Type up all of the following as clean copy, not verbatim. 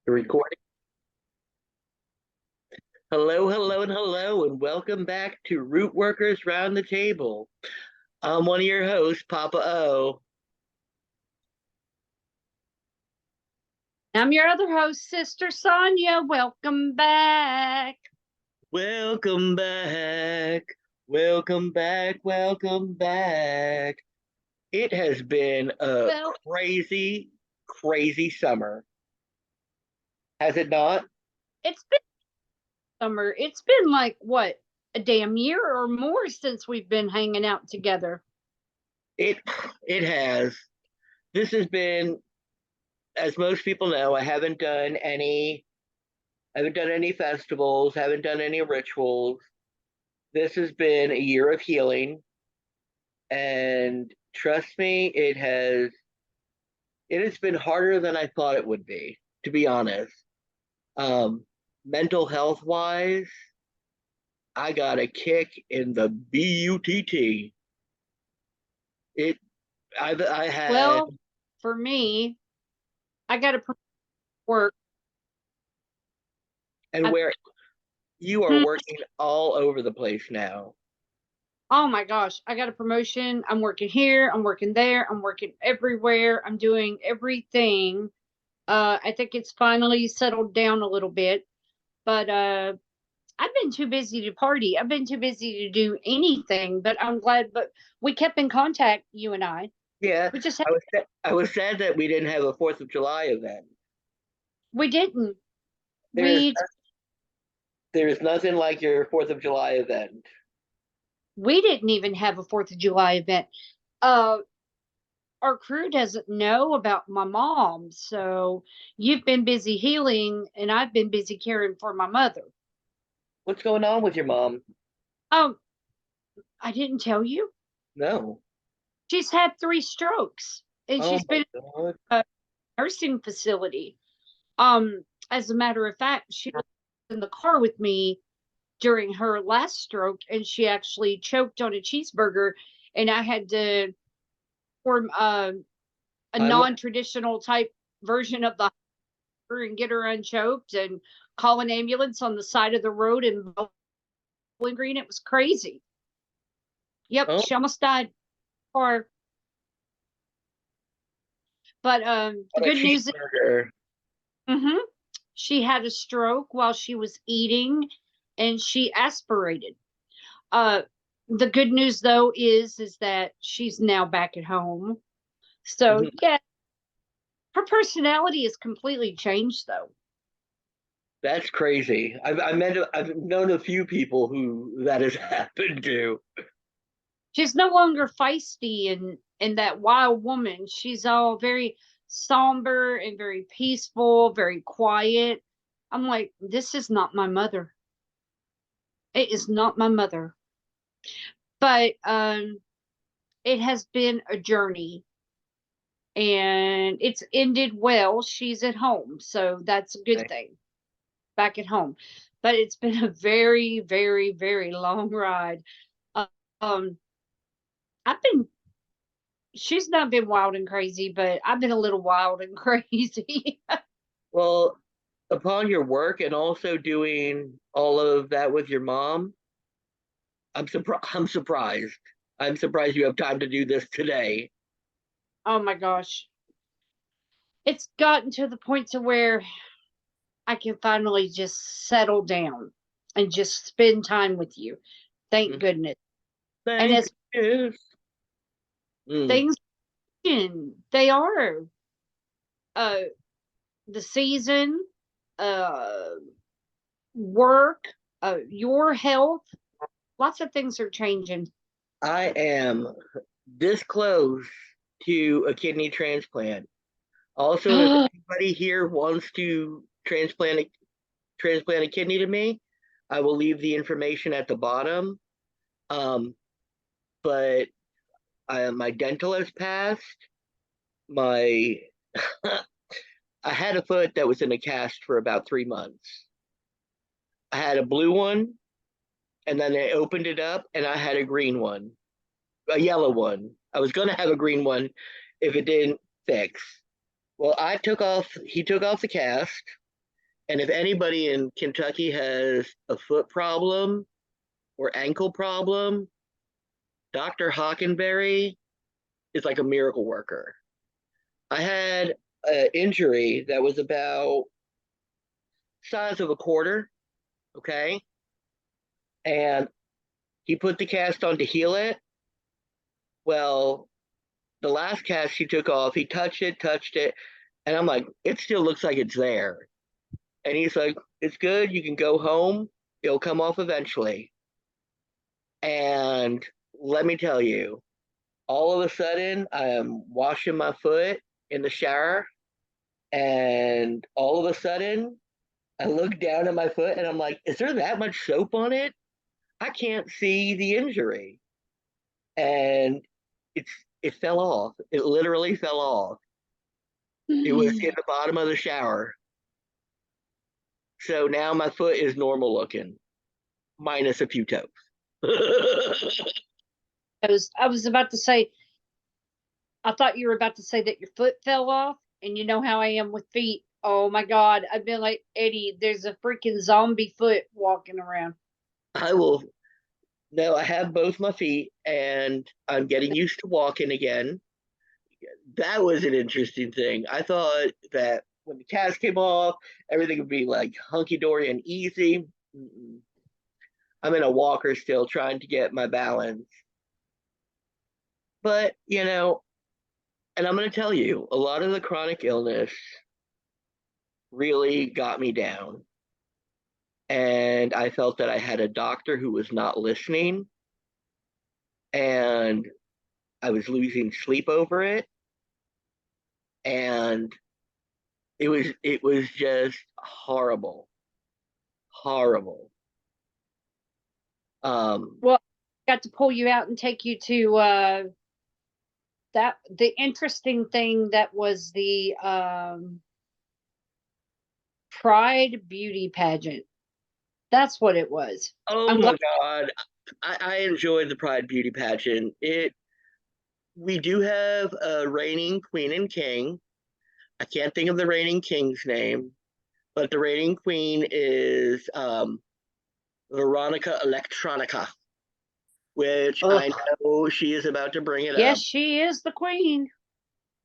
The recording. Hello, hello, and hello, and welcome back to Rootworkers Round the Table. I'm one of your hosts, Papa O. I'm your other host, Sister Sonia. Welcome back. Welcome back. Welcome back. Welcome back. It has been a crazy, crazy summer. Has it not? It's been summer. It's been like, what, a damn year or more since we've been hanging out together. It it has. This has been, as most people know, I haven't done any festivals, haven't done any rituals. This has been a year of healing, and trust me, it has been harder than I thought it would be, to be honest. Um, Mental health wise, I got a kick in the butt. It I had Well, for me, I got to work. and I, where you are working all over the place now. oh my gosh, I got a promotion. I'm working here. I'm working there. I'm working everywhere. I'm doing everything. I think it's finally settled down a little bit, but I've been too busy to party. I've been too busy to do anything, but I'm glad. But we kept in contact, you and I. Yeah, We just had, I was sad that we didn't have a Fourth of July event. we didn't. There's We there's nothing like your Fourth of July event. we didn't even have a 4th of July event. Uh our crew doesn't know about my mom, so you've been busy healing and I've been busy caring for my mother. What's going on with your mom? Um I didn't tell you. No. She's had 3 strokes and Oh she's my been God. in a nursing facility. As a matter of fact, she was in the car with me during her last stroke and she actually choked on a cheeseburger and I had to form a I'm non-traditional type version of the and get her unchoked and call an ambulance on the side of the road in Bowling Green. It was crazy. Yep, oh, she almost died. Or but the what a good news is cheeseburger. mhm, she had a stroke while she was eating and she aspirated. Uh the good news though is that she's now back at home. So Mhm. yeah, her personality is completely changed though. That's crazy. I've known a few people who that has happened to. She's no longer feisty and that wild woman. She's all very somber and very peaceful, very quiet. I'm like, this is not my mother. It is not my mother. But it has been a journey and it's ended well. She's at home, so that's a good thing. Back at home. But it's been a very, very, very long ride. Um, I've been she's not been wild and crazy, but I've been a little wild and crazy. Well, upon your work and also doing all of that with your mom, I'm surprised. I'm surprised. I'm surprised you have time to do this today. Oh my gosh. It's gotten to the point to where I can finally just settle down and just spend time with you. Thank Mm. goodness. And Thank as you. Mm. things they are uh the season, uh work, your health, lots of things are changing. I am this close to a kidney transplant. Also, if anybody here wants to transplant a kidney to me, I will leave the information at the bottom. Um, but my dental has passed. My I had a foot that was in a cast for about 3 months. I had a blue one, and then they opened it up, and I had a green one, a yellow one. I was gonna have a green one if it didn't fix. Well, he took off the cast. And if anybody in Kentucky has a foot problem or ankle problem, Dr. Hockenberry is like a miracle worker. I had an injury that was about size of a quarter, okay? And he put the cast on to heal it. Well, the last cast he took off, he touched it, and I'm like, it still looks like it's there. And he's like, it's good, you can go home, it'll come off eventually. And let me tell you, all of a sudden, I am washing my foot in the shower, and all of a sudden, I look down at my foot and I'm like, is there that much soap on it? I can't see the injury. And it's it fell off. It literally fell off. It was in the bottom of the shower. So now my foot is normal looking, minus a few toes. I was about to say, I thought you were about to say that your foot fell off, and you know how I am with feet. Oh my God. I've been like, Eddie, there's a freaking zombie foot walking around. I will. No, I have both my feet, and I'm getting used to walking again. That was an interesting thing. I thought that when the cast came off, everything would be like hunky dory and easy. Mm-mm. I'm in a walker still trying to get my balance. But, and I'm going to tell you, a lot of the chronic illness really got me down. And I felt that I had a doctor who was not listening, and I was losing sleep over it. And it was just horrible, horrible. Well, I got to pull you out and take you to that the interesting thing that was the Pride beauty pageant. That's what it was. oh I'm my glad. God. I enjoyed the Pride Beauty pageant. We do have a reigning queen and king. I can't think of the reigning king's name, but the reigning queen is Veronica Electronica, which I Ugh. know she is about to bring it Yes, up. she is the queen.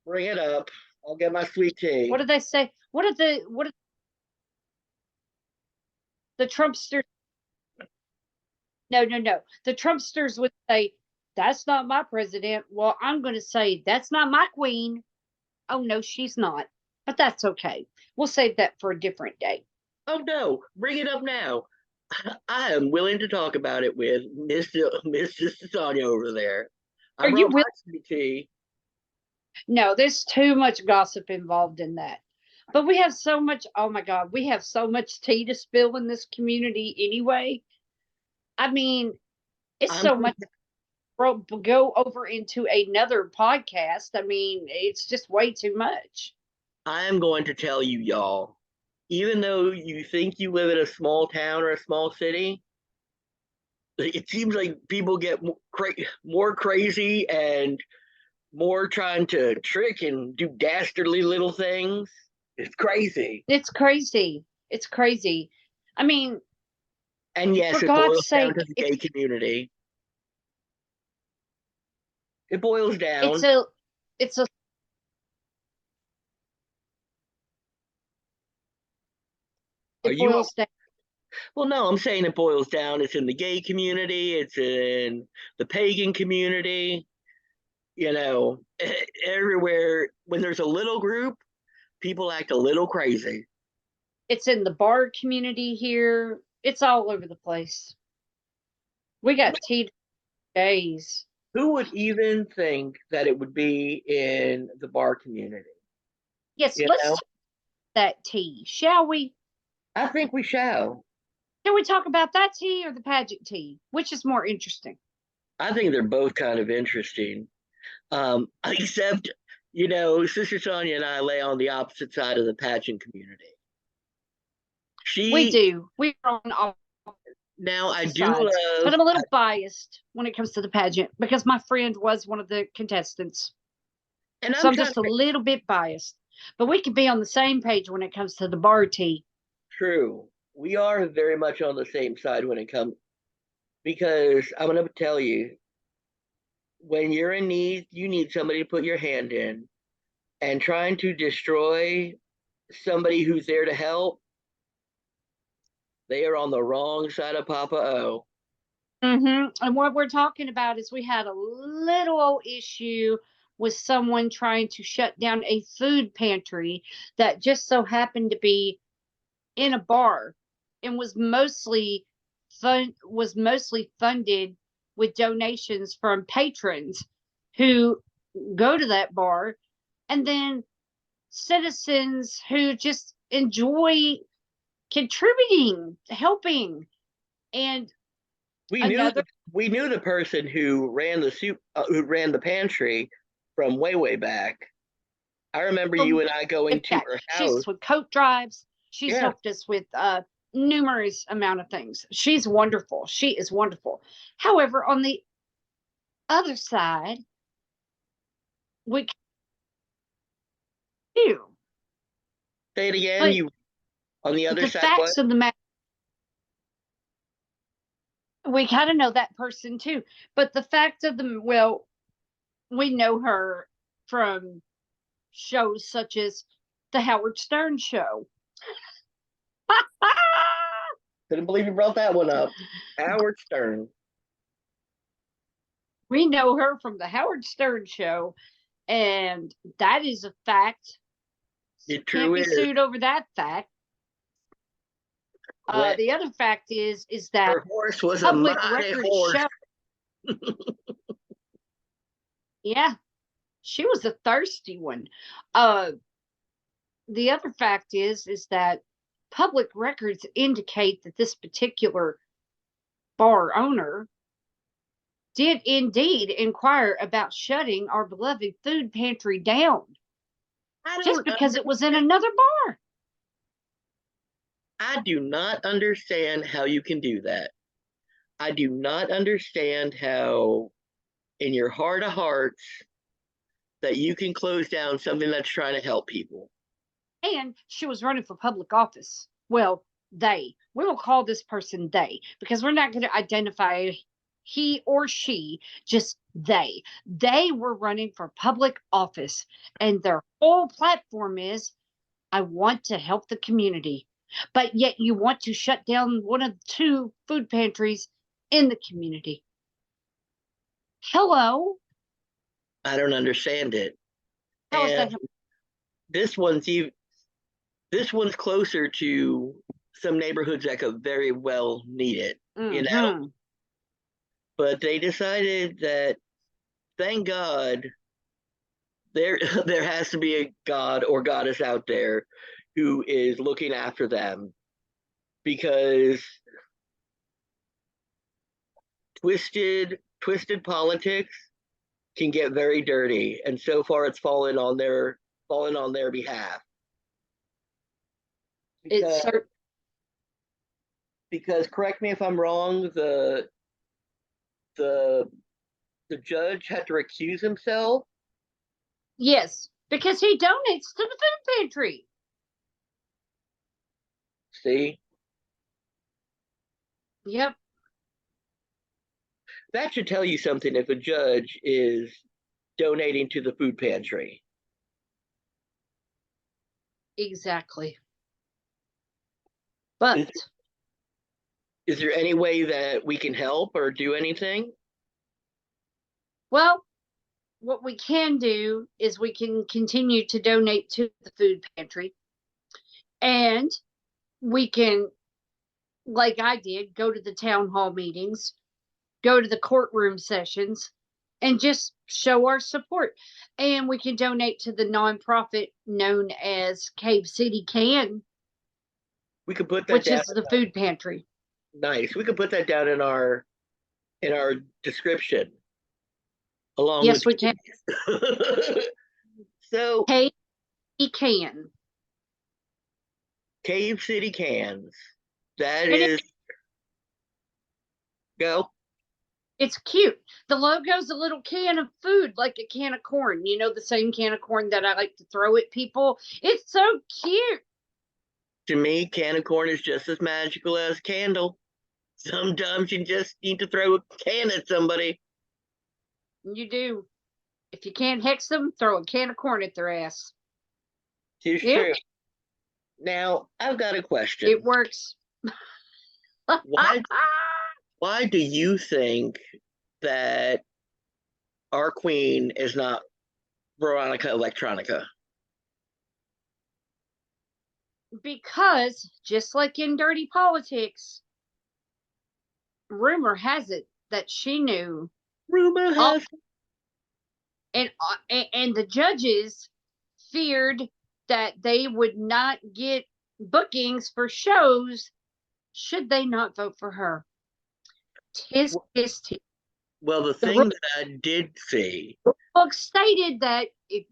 Bring it up. I'll get my sweet What tea. did they say? What did the Trumpsters? No, no, no. The Trumpsters would say, "That's not my president." Well, I'm going to say, "That's not my queen." Oh no, she's not. But that's okay. We'll save that for a different day. Oh no, bring it up now. I am willing to talk about it with Mr. Sonia over there. I Are you brought my really? sweet tea. No, there's too much gossip involved in that. But we have so much, oh my God, we have so much tea to spill in this community anyway. I mean, it's I'm so much go over into another podcast. I mean, it's just way too much. I'm going to tell you, y'all. Even though you think you live in a small town or a small city, it seems like people get more crazy and more trying to trick and do dastardly little things. It's crazy. It's crazy. It's crazy. I mean, And for yes, it God's boils down to sake, the gay community. It boils it's down. a it's a Are it you boils down. Well, no, I'm saying it boils down. It's in the gay community, it's in the pagan community, everywhere. When there's a little group, people act a little crazy. It's in the bar community here. It's all over the place. We got tea days. Who would even think that it would be in the bar community? Yes, You let's know, talk that tea, shall we? I think we shall. Can we talk about that tea or the pageant tea? Which is more interesting? I think they're both kind of interesting. Except, Sister Sonia and I lay on the opposite side of the pageant community. We She, do. We're on all now I do sides. But love, I'm a little biased when it comes to the pageant because my friend was one of the contestants. and So I'm I'm kind just a little bit biased. But we could be on the same page when it comes to the bar tea. true. We are very much on the same side when it comes, because I'm going to tell you, when you're in need, you need somebody to put your hand in, and trying to destroy somebody who's there to help, they are on the wrong side of Papa O. And what we're talking about is we had a little issue with someone trying to shut down a food pantry that just so happened to be in a bar and was mostly funded with donations from patrons who go to that bar, and then citizens who just enjoy contributing, helping. And We knew another the we knew the person who ran the pantry from way back. I remember you and I going to that. her She's house. us with coat drives. She's Yeah, helped us with numerous amount of things. She's wonderful. She is wonderful. However, on the other side, we do. say it again. But You on the other the side? What? facts of the matter, we kind of know that person too. But the fact of the well, we know her from shows such as the Howard Stern show. Couldn't believe you brought that one up. Howard Stern. We know her from the Howard Stern show, and that is a fact. It Can't true be is. sued over that fact. When The other fact is that her horse was a public mighty records horse. show. Yeah, she was a thirsty one. Uh, the other fact is that public records indicate that this particular bar owner did indeed inquire about shutting our beloved food pantry down I just don't because under, it was in another bar. I do not understand how you can do that. I do not understand how, in your heart of hearts, that you can close down something that's trying to help people. And she was running for public office. Well, we will call this person they because we're not going to identify he or she, just they were running for public office, and their whole platform is I want to help the community, but yet you want to shut down one of the two food pantries in the community. Hello. I don't understand it. How is And that? this one's even this one's closer to some neighborhoods that could very well need it, you know. Mm-hmm. But they decided that, thank God, there there has to be a god or goddess out there who is looking after them, because twisted politics can get very dirty, and so far it's fallen on their behalf. It's Because correct me if I'm wrong, the the judge had to recuse himself. yes, because he donates to the food pantry. See, Yep, that should tell you something if a judge is donating to the food pantry. exactly. Is, But is there any way that we can help or do anything? well, what we can do is we can continue to donate to the food pantry, and we can, like I did, go to the town hall meetings, go to the courtroom sessions, and just show our support. And we can donate to the nonprofit known as Cave City Can, We could put that which down. is the food pantry. Nice. We could put that down in our description along with Yes, we can. so Cave Can. Cave City Cans. That And is go. it's cute. The logo's a little can of food, like a can of corn. You know, the same can of corn that I like to throw at people. It's so cute. to me, can of corn is just as magical as a candle. Sometimes you just need to throw a can at somebody. You do. If you can't hex them, throw a can of corn at their ass. It's Yeah, true. Now, I've got a it question. works. Why why do you think that our queen is not Veronica Electronica? Because just like in dirty politics, rumor has it that she knew Rumor all, has and the judges feared that they would not get bookings for shows should they not vote for her. Tisk, tisk, tisk. well, the The rule thing that I did see, book stated that if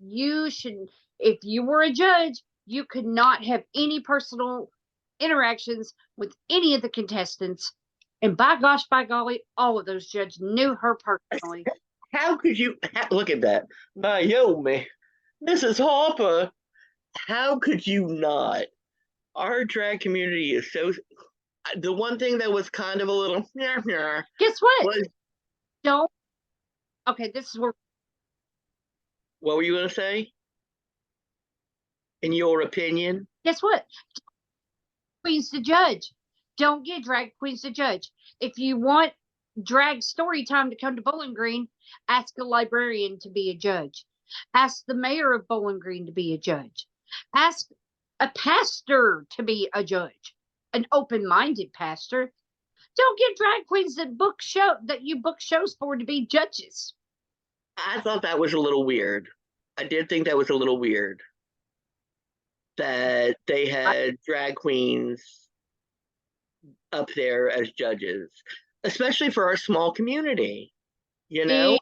you were a judge, you could not have any personal interactions with any of the contestants. And by gosh, by golly, all of those judges knew her personally. how could you look at that? Naomi, Mrs. Harper, how could you not? Our drag community is so. The one thing that was kind of a little Guess what? was Don't. Okay, this is where. what were you going to say? In your opinion? Guess what? Queens to judge. Don't get drag queens to judge. If you want drag story time to come to Bowling Green, ask a librarian to be a judge. Ask the mayor of Bowling Green to be a judge. Ask a pastor to be a judge, an open-minded pastor. Don't get drag queens that you book shows for to be judges. I thought that was a little weird. I did think that was a little weird that they had drag queens up there as judges, especially for our small community. You know,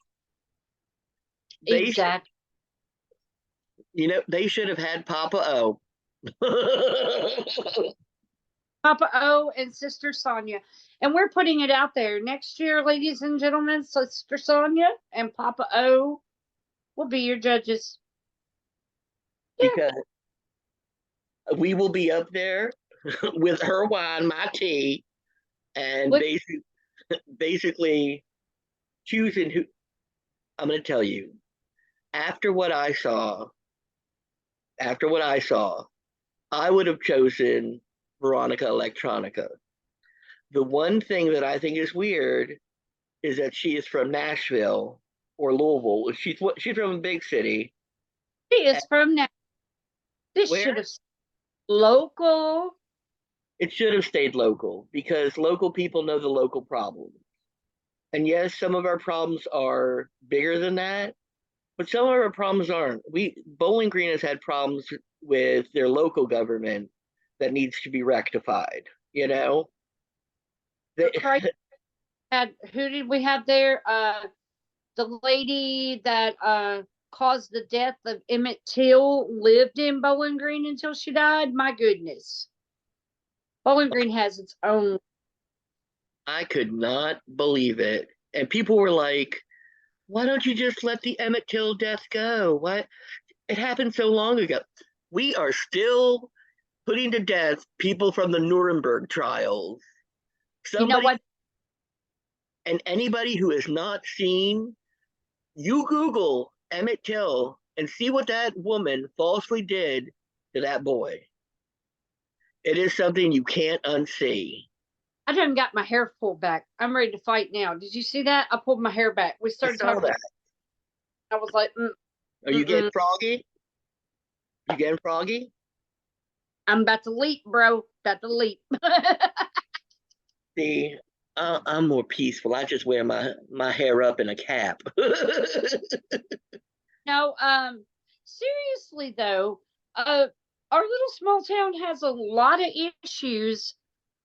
they Exactly. they should have had Papa O. Papa O and Sister Sonia. And we're putting it out there. Next year, ladies and gentlemen, Sister Sonia and Papa O will be your judges. Yeah. Because we will be up there with her wine, my tea, and basically choosing who. I'm going to tell you, after what I saw, I would have chosen Veronica Electronica. The one thing that I think is weird is that she is from Nashville or Louisville. She's from a big city. She is from now. This Where should have local. it should have stayed local because local people know the local problems. And yes, some of our problems are bigger than that, but some of our problems aren't. Bowling Green has had problems with their local government that needs to be rectified. You know, they, Right. Who did we have there? The lady that caused the death of Emmett Till lived in Bowling Green until she died. My goodness. Bowling Green has its own. I could not believe it. And people were like, "Why don't you just let the Emmett Till death go? What? It happened so long ago." We are still putting to death people from the Nuremberg trials. You know Somebody what? and anybody who has not seen, you Google Emmett Till and see what that woman falsely did to that boy. It is something you can't unsee. I done got my hair pulled back. I'm ready to fight now. Did you see that? I pulled my hair back. We I started saw talking. that. I was like, Are you getting froggy? You getting froggy? I'm about to leap, bro. About to leap. See, I'm more peaceful. I just wear my hair up in a cap. No, seriously though, our little small town has a lot of issues,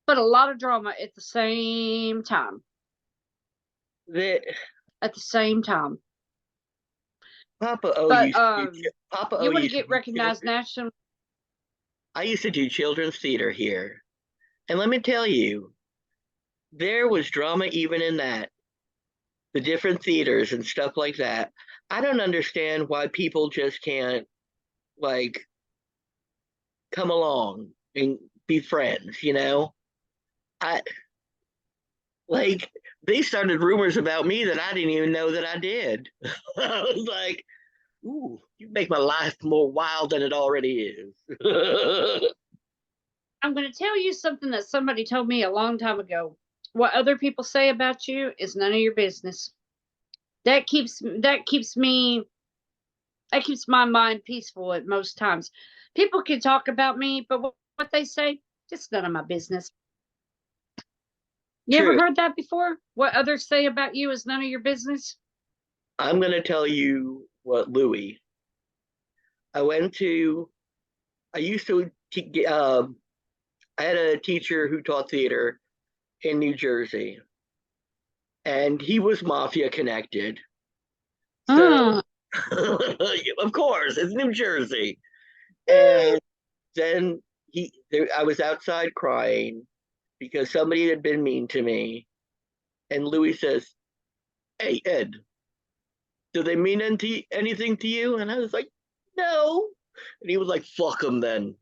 but a lot of drama at the same time. that At the same time, Papa O but used to do, Papa O you want to used to get do recognized children. nationally. I used to do children's theater here, and let me tell you, there was drama even in that. The different theaters and stuff like that. I don't understand why people just can't like come along and be friends, you know? I like they started rumors about me that I didn't even know that I did. I was like, ooh, you make my life more wild than it already is. I'm going to tell you something that somebody told me a long time ago. What other people say about you is none of your business. That keeps my mind peaceful at most times. People can talk about me, but what they say, just none of my business. You ever True. heard that before? What others say about you is none of your business? I'm going to tell you what Louis. I went to, I used to, I had a teacher who taught theater in New Jersey, and he was mafia connected. So, Hmm. of course, it's New Jersey. And then I was outside crying because somebody had been mean to me. And Louis says, "Hey, Ed, do they mean anything to you?" And I was like, "No." And he was like, "Fuck them then."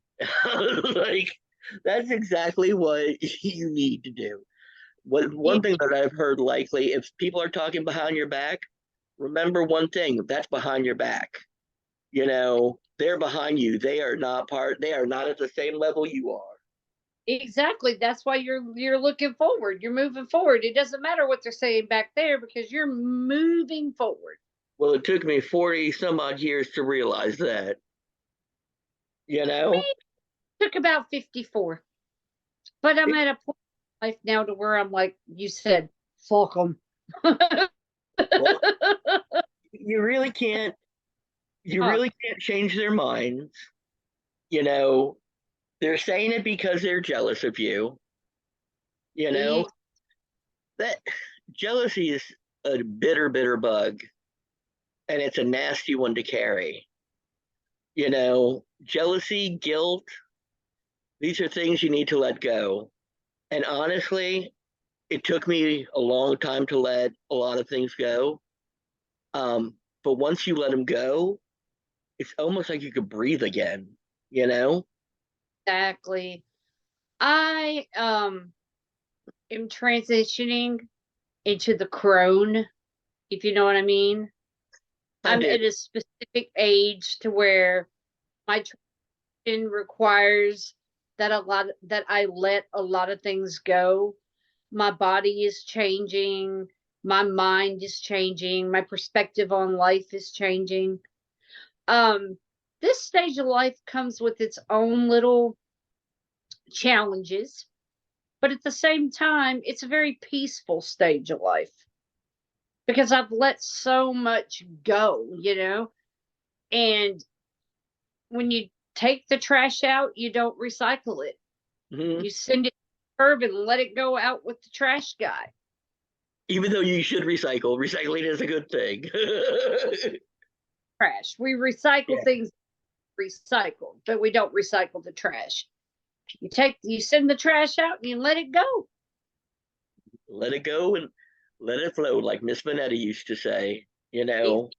I was like, that's exactly what you need to do. One thing that I've heard likely, if people are talking behind your back, remember one thing, that's behind your back. You know, they're behind you. They are not at the same level you are. Exactly. That's why you're looking forward. You're moving forward. It doesn't matter what they're saying back there because you're moving forward. Well, it took me 40 some odd years to realize that, you Me know? took about 54. But I'm It, at a point in life now to where I'm like you said, fuck them. well, you really can't you Oh, really can't change their minds. You know, they're saying it because they're jealous of you, you know? ex- That jealousy is a bitter, bitter bug, and it's a nasty one to carry. You know, jealousy, guilt, these are things you need to let go. And honestly, it took me a long time to let a lot of things go. But once you let them go, it's almost like you could breathe again, you know? exactly. I am transitioning into the crone, if you know what I mean. I I'm do. at a specific age to where my transition requires that I let a lot of things go. My body is changing, my mind is changing, my perspective on life is changing. Um this stage of life comes with its own little challenges, but at the same time, it's a very peaceful stage of life because I've let so much go. And when you take the trash out, you don't recycle it. Mhm. You send it to the curb and let it go out with the trash guy. Even though you should recycle, recycling is a good thing. Trash. We recycle Yeah, things recycled, but we don't recycle the trash. You send the trash out and you let it go. let it go and let it flow, like Miss Minetti used to say, you know.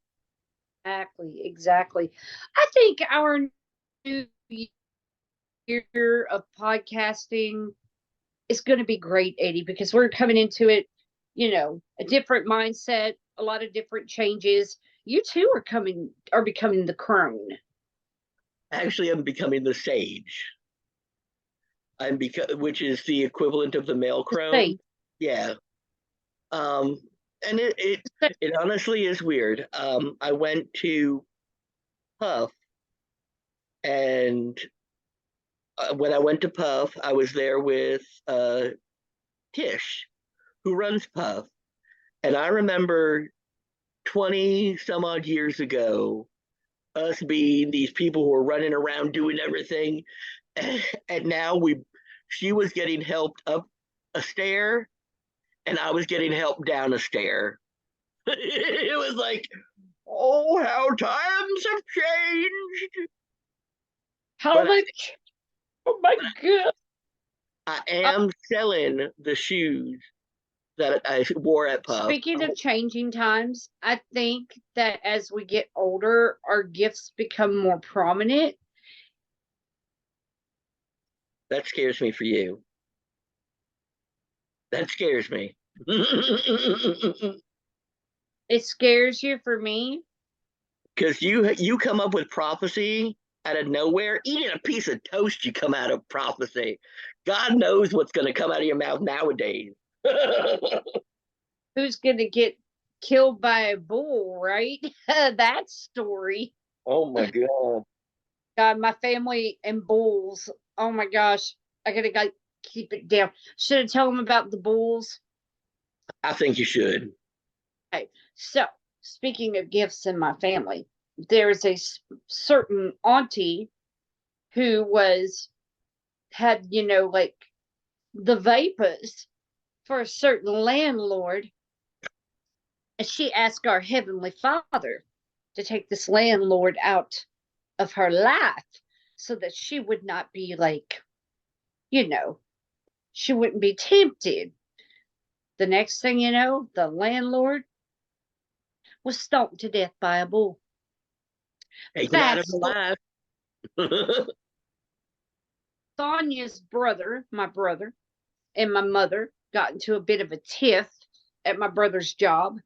Exactly, exactly. I think our new year of podcasting is going to be great, 80, because we're coming into it, a different mindset, a lot of different changes. You too are becoming the crone. Actually, I'm becoming the sage. Which is the equivalent of the male The state. crone. Yeah. Um, and it honestly is weird. I went to Puff, and when I went to Puff, I was there with Tish, who runs Puff, and I remember 20 some odd years ago, us being these people who were running around doing everything, and now she was getting helped up a stair, and I was getting helped down a stair. It was like, oh, how times have changed. How But much? Oh my God. I Uh, am selling the shoes that I wore at Puff. Speaking of changing times, I think that as we get older, our gifts become more prominent. That scares me for you. That scares me. It scares you for me? Because you come up with prophecy out of nowhere. Eating a piece of toast, you come out of prophecy. God knows what's going to come out of your mouth nowadays. Who's gonna get killed by a bull, right? That story. Oh my god! God, my family and bulls. Oh my gosh. I gotta keep it down. Should I tell them about the bulls? I think you should. Okay. So, speaking of gifts in my family, there's a certain auntie who had, like the vapors for a certain landlord. And she asked our Heavenly Father to take this landlord out of her life so that she would not be like, you know, she wouldn't be tempted. The next thing you know, the landlord was stomped to death by a bull. Taken out of Fast forward, her life. Sonia's brother, my brother, and my mother got into a bit of a tiff at my brother's job.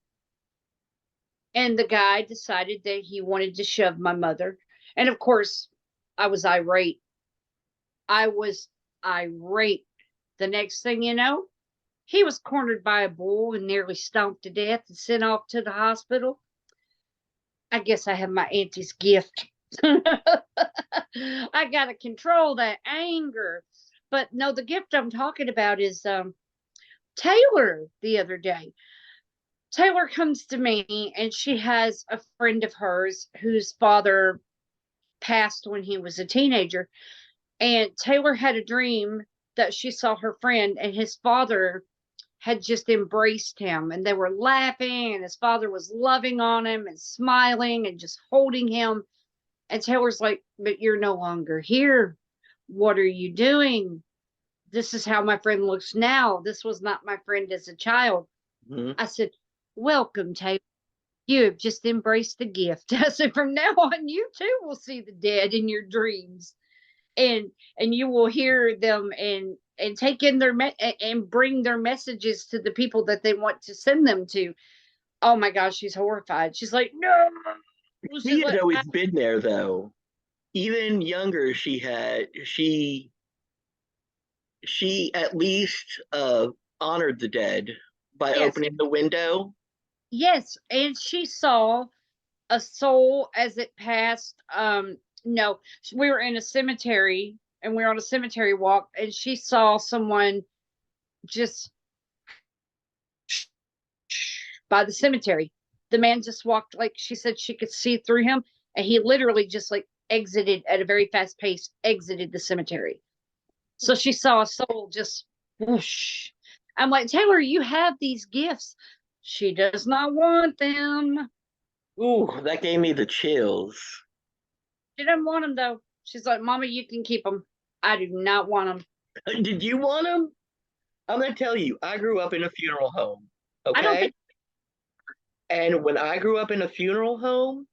And the guy decided that he wanted to shove my mother. And of course, I was irate. I was irate. The next thing you know, he was cornered by a bull and nearly stomped to death and sent off to the hospital. I guess I have my auntie's gift. I got to control that anger. But no, the gift I'm talking about is Taylor the other day. Taylor comes to me and she has a friend of hers whose father passed when he was a teenager. And Taylor had a dream that she saw her friend and his father had just embraced him and they were laughing and his father was loving on him and smiling and just holding him. And Taylor's like, but you're no longer here. What are you doing? This is how my friend looks now. This was not my friend as a child. Mhm. I said, welcome, Taylor. You have just embraced the gift. I said, from now on, you too will see the dead in your dreams. And you will hear them and take in and bring their messages to the people that they want to send them to. Oh my gosh, she's horrified. She's like, no. She She's has like, always been there, though. Even younger, she at least honored the dead by yes, opening the window. yes, and she saw a soul as it passed. No, we were in a cemetery and we were on a cemetery walk, and she saw someone just by the cemetery. The man just walked, like she said, she could see through him, and he literally just like exited at a very fast pace, exited the cemetery. So she saw a soul just whoosh. I'm like, Taylor, you have these gifts. She does not want them. Ooh, that gave me the chills. She doesn't want them though. She's like, Mama, you can keep them. I do not want them. Did you want them? I'm gonna tell you, I grew up in a funeral home. I don't Okay, think. and when I grew up in a funeral home,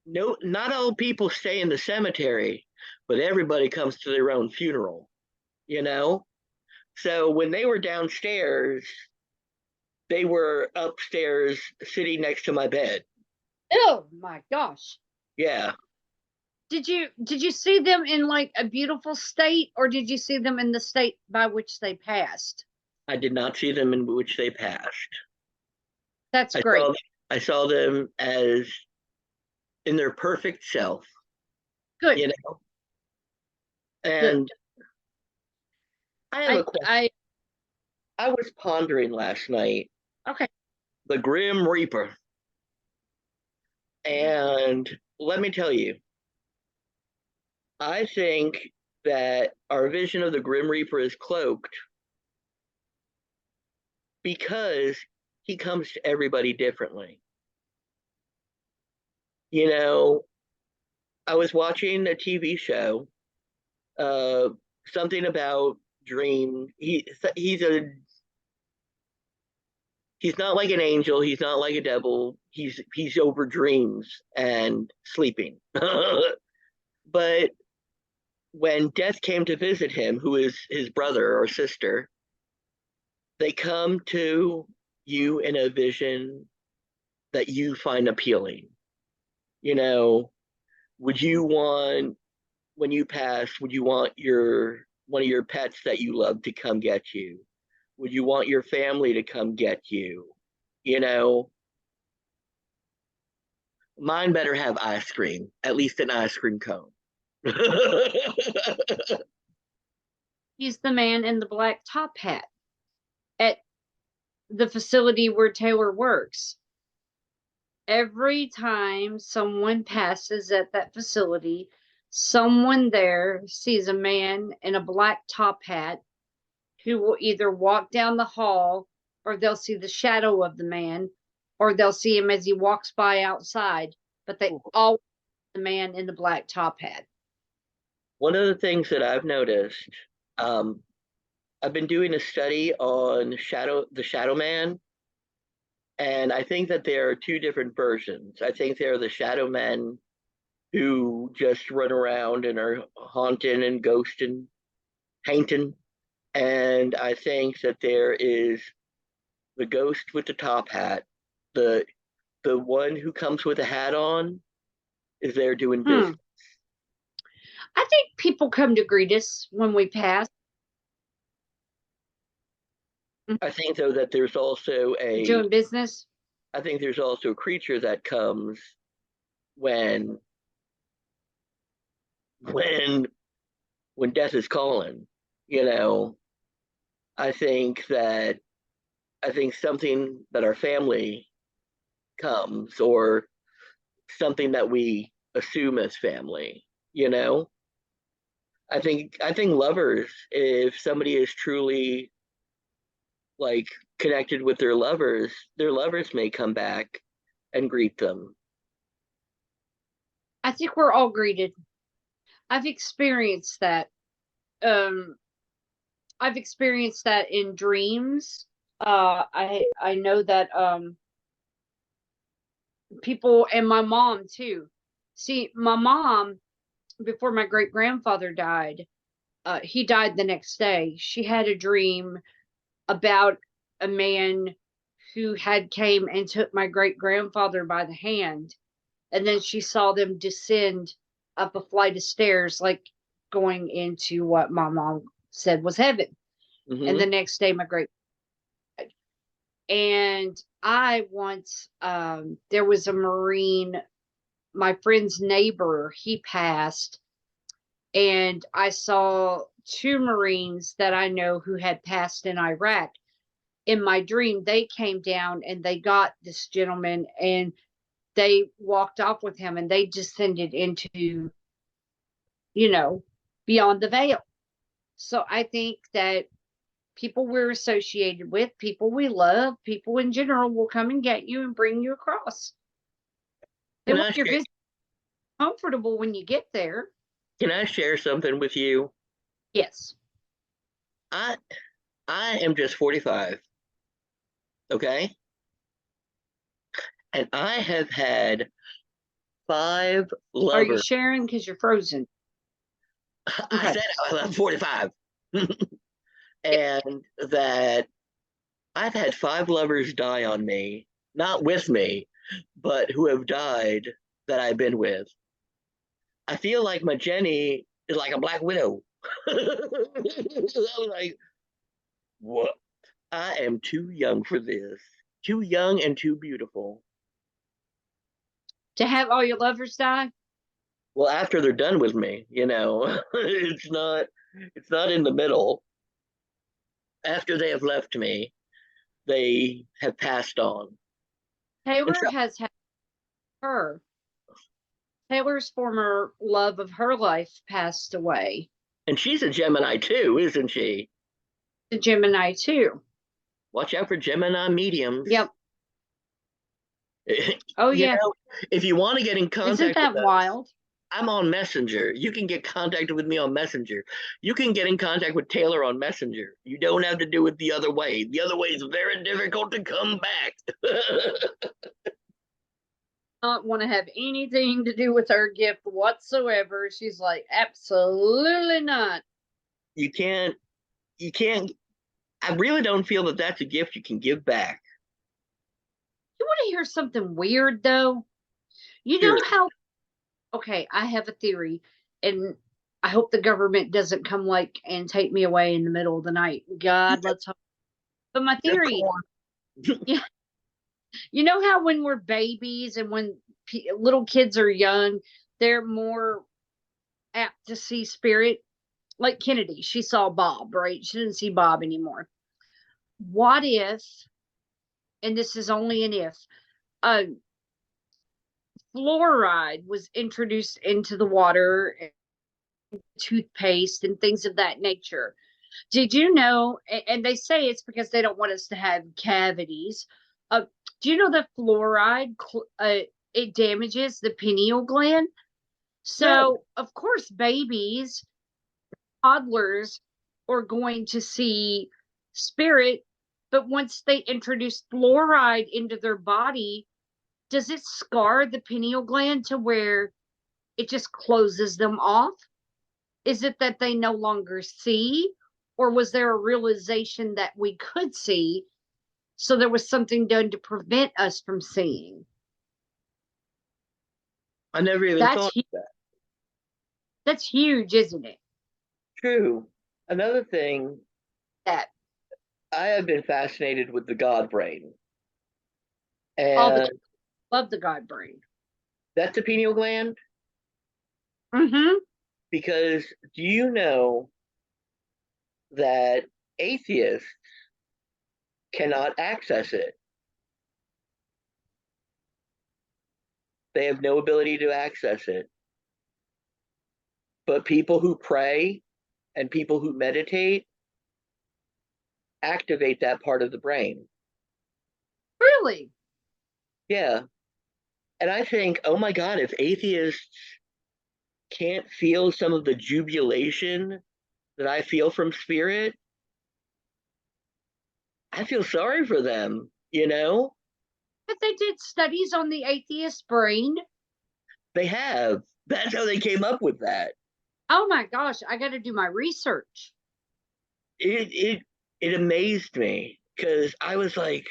no, not all people stay in the cemetery, but everybody comes to their own funeral. You know, so when they were downstairs, they were upstairs sitting next to my bed. Oh my gosh. Yeah, Did you see them in like a beautiful state, or did you see them in the state by which they passed? I did not see them in which they passed. That's I great. saw I saw them as in their perfect self, Good. you know. Good. And I have a I question. I I was pondering last night okay. the Grim Reaper, and let me tell you, I think that our vision of the Grim Reaper is cloaked because he comes to everybody differently. You know, I was watching a TV show, uh, something about dream. He's not like an angel. He's not like a devil. He's over dreams and sleeping. But when death came to visit him, who is his brother or sister, they come to you in a vision that you find appealing. You know, would you want, when you pass, would you want your one of your pets that you love to come get you? Would you want your family to come get you? You know, mine better have ice cream, at least an ice cream cone. He's the man in the black top hat at the facility where Taylor works. Every time someone passes at that facility, someone there sees a man in a black top hat who will either walk down the hall, or they'll see the shadow of the man, or they'll see him as he walks by outside. But they all the man in the black top hat. One of the things that I've noticed, um, I've been doing a study on the Shadow Man, and I think that there are two different versions. I think there are the Shadow Men who just run around and are haunting and ghosting, painting, and I think that there is the ghost with the top hat, the the one who comes with a hat on is there doing Hmm. business. I think people come to greet us when we pass. I think though that there's also a Doing business. I think there's also a creature that comes when when when death is calling. You know, I think that I think something that our family comes or something that we assume as family, you know? I think lovers, if somebody is truly like connected with their lovers may come back and greet them. I think we're all greeted. I've experienced that. Um, I've experienced that in dreams. I know that people, and my mom too. See, my mom, before my great grandfather died, he died the next day. She had a dream about a man who had came and took my great grandfather by the hand, and then she saw them descend up a flight of stairs, like going into what my mom said was heaven. And the Mm-hmm. next day, my great, and I once, there was a Marine, my friend's neighbor, he passed, and I saw two Marines that I know who had passed in Iraq. In my dream, they came down and they got this gentleman and they walked off with him and they descended into, you know, beyond the veil. So I think that people we're associated with, people we love, people in general will come and get you and bring you across. They Can want I your share, visit comfortable when you get there. can I share something with you? Yes. I I am just 45, okay? And I have had five Are you lovers. sharing? Because you're frozen. I Okay. said I'm 45. Yeah. And that I've had five lovers die on me, not with me, but who have died that I've been with. I feel like my Jenny is like a black widow. I was like, what? I am too young for this. Too young and too beautiful. To have all your lovers die? Well, after they're done with me, it's not in the middle. After they have left me, they have passed on. And Taylor so, has had her. Taylor's former love of her life passed away. and she's a Gemini too, isn't she? The Gemini too. Watch out for Gemini mediums. Yep. Oh you yeah. know, if you want to get in Isn't contact with that us, wild? I'm on Messenger. You can get contacted with me on Messenger. You can get in contact with Taylor on Messenger. You don't have to do it the other way. The other way is very difficult to come back. not want to have anything to do with her gift whatsoever. She's like, absolutely not. You can't, you can't, I really don't feel that that's a gift you can give back. You want to hear something weird though? You Sure. know how, okay, I have a theory, and I hope the government doesn't come like and take me away in the middle of the night. God, let's hope. But my Of theory, course. yeah, you know how when we're babies and when little kids are young, they're more apt to see spirit. Like Kennedy, she saw Bob, right? She didn't see Bob anymore. What if, and this is only an if, uh, fluoride was introduced into the water, and toothpaste, and things of that nature? Did you know? And they say it's because they don't want us to have cavities. Uh, do you know that fluoride it damages the pineal gland? No, So of course, babies, toddlers are going to see spirit, but once they introduce fluoride into their body, does it scar the pineal gland to where it just closes them off? Is it that they no longer see, or was there a realization that we could see, so there was something done to prevent us from seeing? I never even thought That's of that. that's huge, isn't it? True. Another thing, That I have been fascinated with the God brain, all the and love the God brain. that's a pineal gland. Mm-hmm. Because do you know that atheists cannot access it? They have no ability to access it. But people who pray and people who meditate activate that part of the brain. Really? Yeah. And I think, oh my God, if atheists can't feel some of the jubilation that I feel from spirit, I feel sorry for them, you know? But they did studies on the atheist brain. They have. That's how they came up with that. Oh my gosh, I got to do my research. It it amazed me because I was like,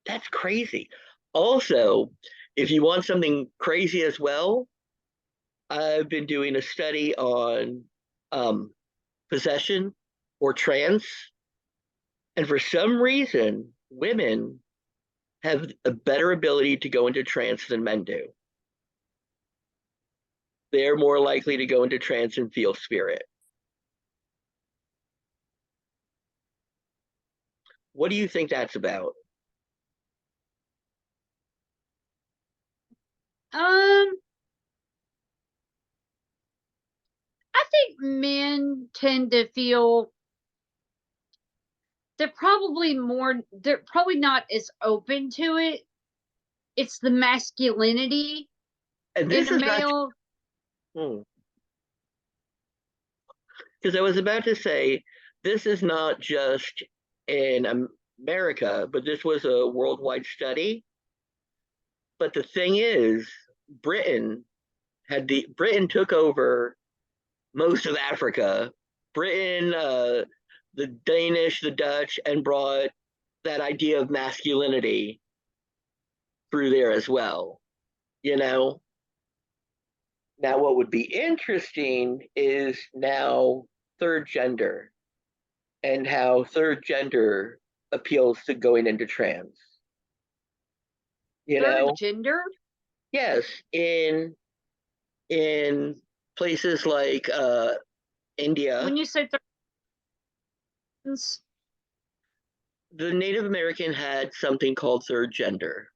that's crazy. Also, if you want something crazy as well, I've been doing a study on um, possession or trance, and for some reason, women have a better ability to go into trance than men do. They're more likely to go into trance and feel spirit. What do you think that's about? Um, I think men tend to feel they're probably not as open to it. It's the masculinity And in this a is not male. because I was about to say this is not just in America, but this was a worldwide study. But the thing is, Britain Britain took over most of Africa. Britain, the Danish, the Dutch, and brought that idea of masculinity through there as well. You know. Now, what would be interesting is now third gender and how third gender appeals to going into trans. You Third know, gender. yes, in places like India, When you say third, the Native American had something called third gender,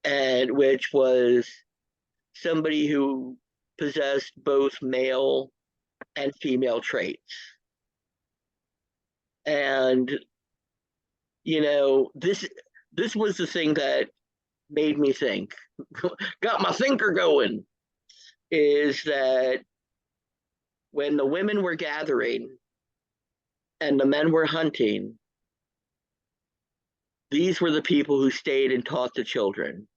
and which was somebody who possessed both male and female traits. And this was the thing that made me think, got my thinker going, is that when the women were gathering and the men were hunting, these were the people who stayed and taught the children.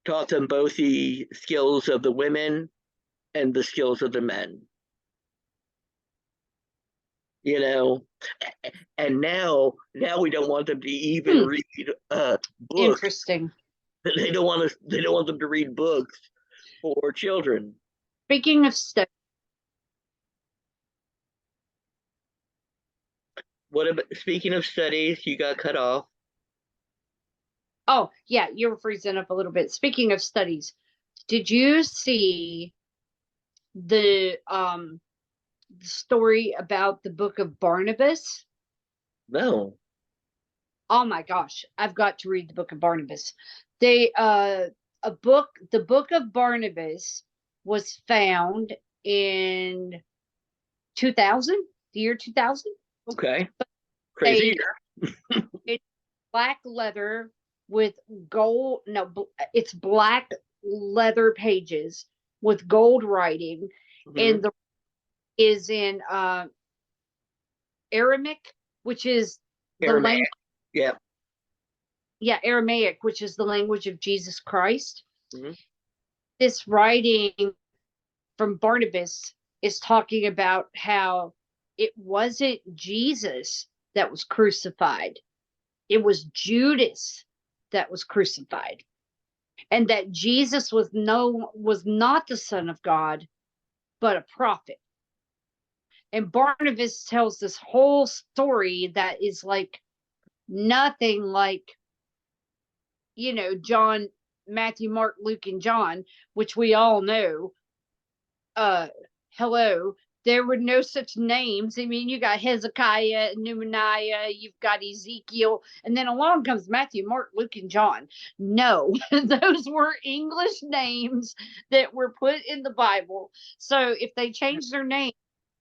taught them both the skills of the women and the skills of the men. You know, and now we don't want them to even Hmm, read books. interesting. They don't want them to read books for children. Speaking of stuff, What about speaking of studies? You got cut off. oh yeah, you were freezing up a little bit. Speaking of studies, did you see the story about the book of Barnabas? No. Oh my gosh, I've got to read the book of Barnabas. They a book the book of Barnabas was found in 2000, the year 2000. Okay. They Crazy. it's black leather with gold, no, it's black leather pages with gold writing, Mm-hmm. and the is in Aramaic, which is the Aramaic. language, Yeah. yeah, Aramaic, which is the language of Jesus Christ. Mm-hmm. This writing from Barnabas is talking about how it wasn't Jesus that was crucified, it was Judas that was crucified, and that Jesus was not the Son of God, but a prophet. And Barnabas tells this whole story that is like nothing like, John, Matthew, Mark, Luke, and John, which we all know. Uh, hello, there were no such names. I mean, you got Hezekiah, Nehemiah, you've got Ezekiel, and then along comes Matthew, Mark, Luke, and John. No, those were English names that were put in the Bible. So if they changed their name,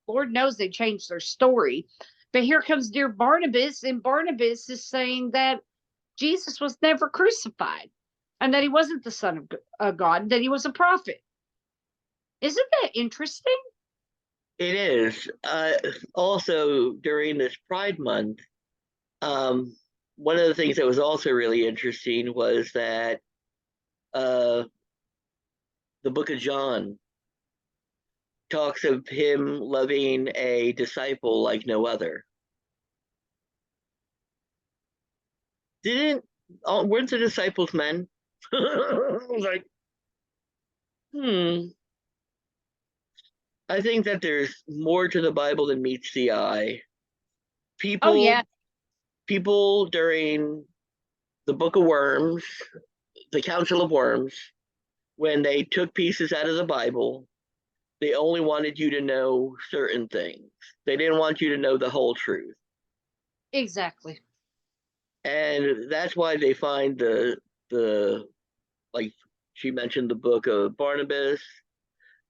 Lord knows they changed their story. But here comes dear Barnabas, and Barnabas is saying that Jesus was never crucified and that he wasn't the Son of God, that he was a prophet. Isn't that interesting? It is. Also, during this Pride Month, um, one of the things that was also really interesting was that uh, the book of John talks of him loving a disciple like no other. Didn't weren't the disciples men? I was like, hmm. I think that there's more to the Bible than meets the eye. Oh, People, yeah, people during the Book of Worms, the Council of Worms, when they took pieces out of the Bible, they only wanted you to know certain things. They didn't want you to know the whole truth. exactly. And that's why they find the like she mentioned the book of Barnabas.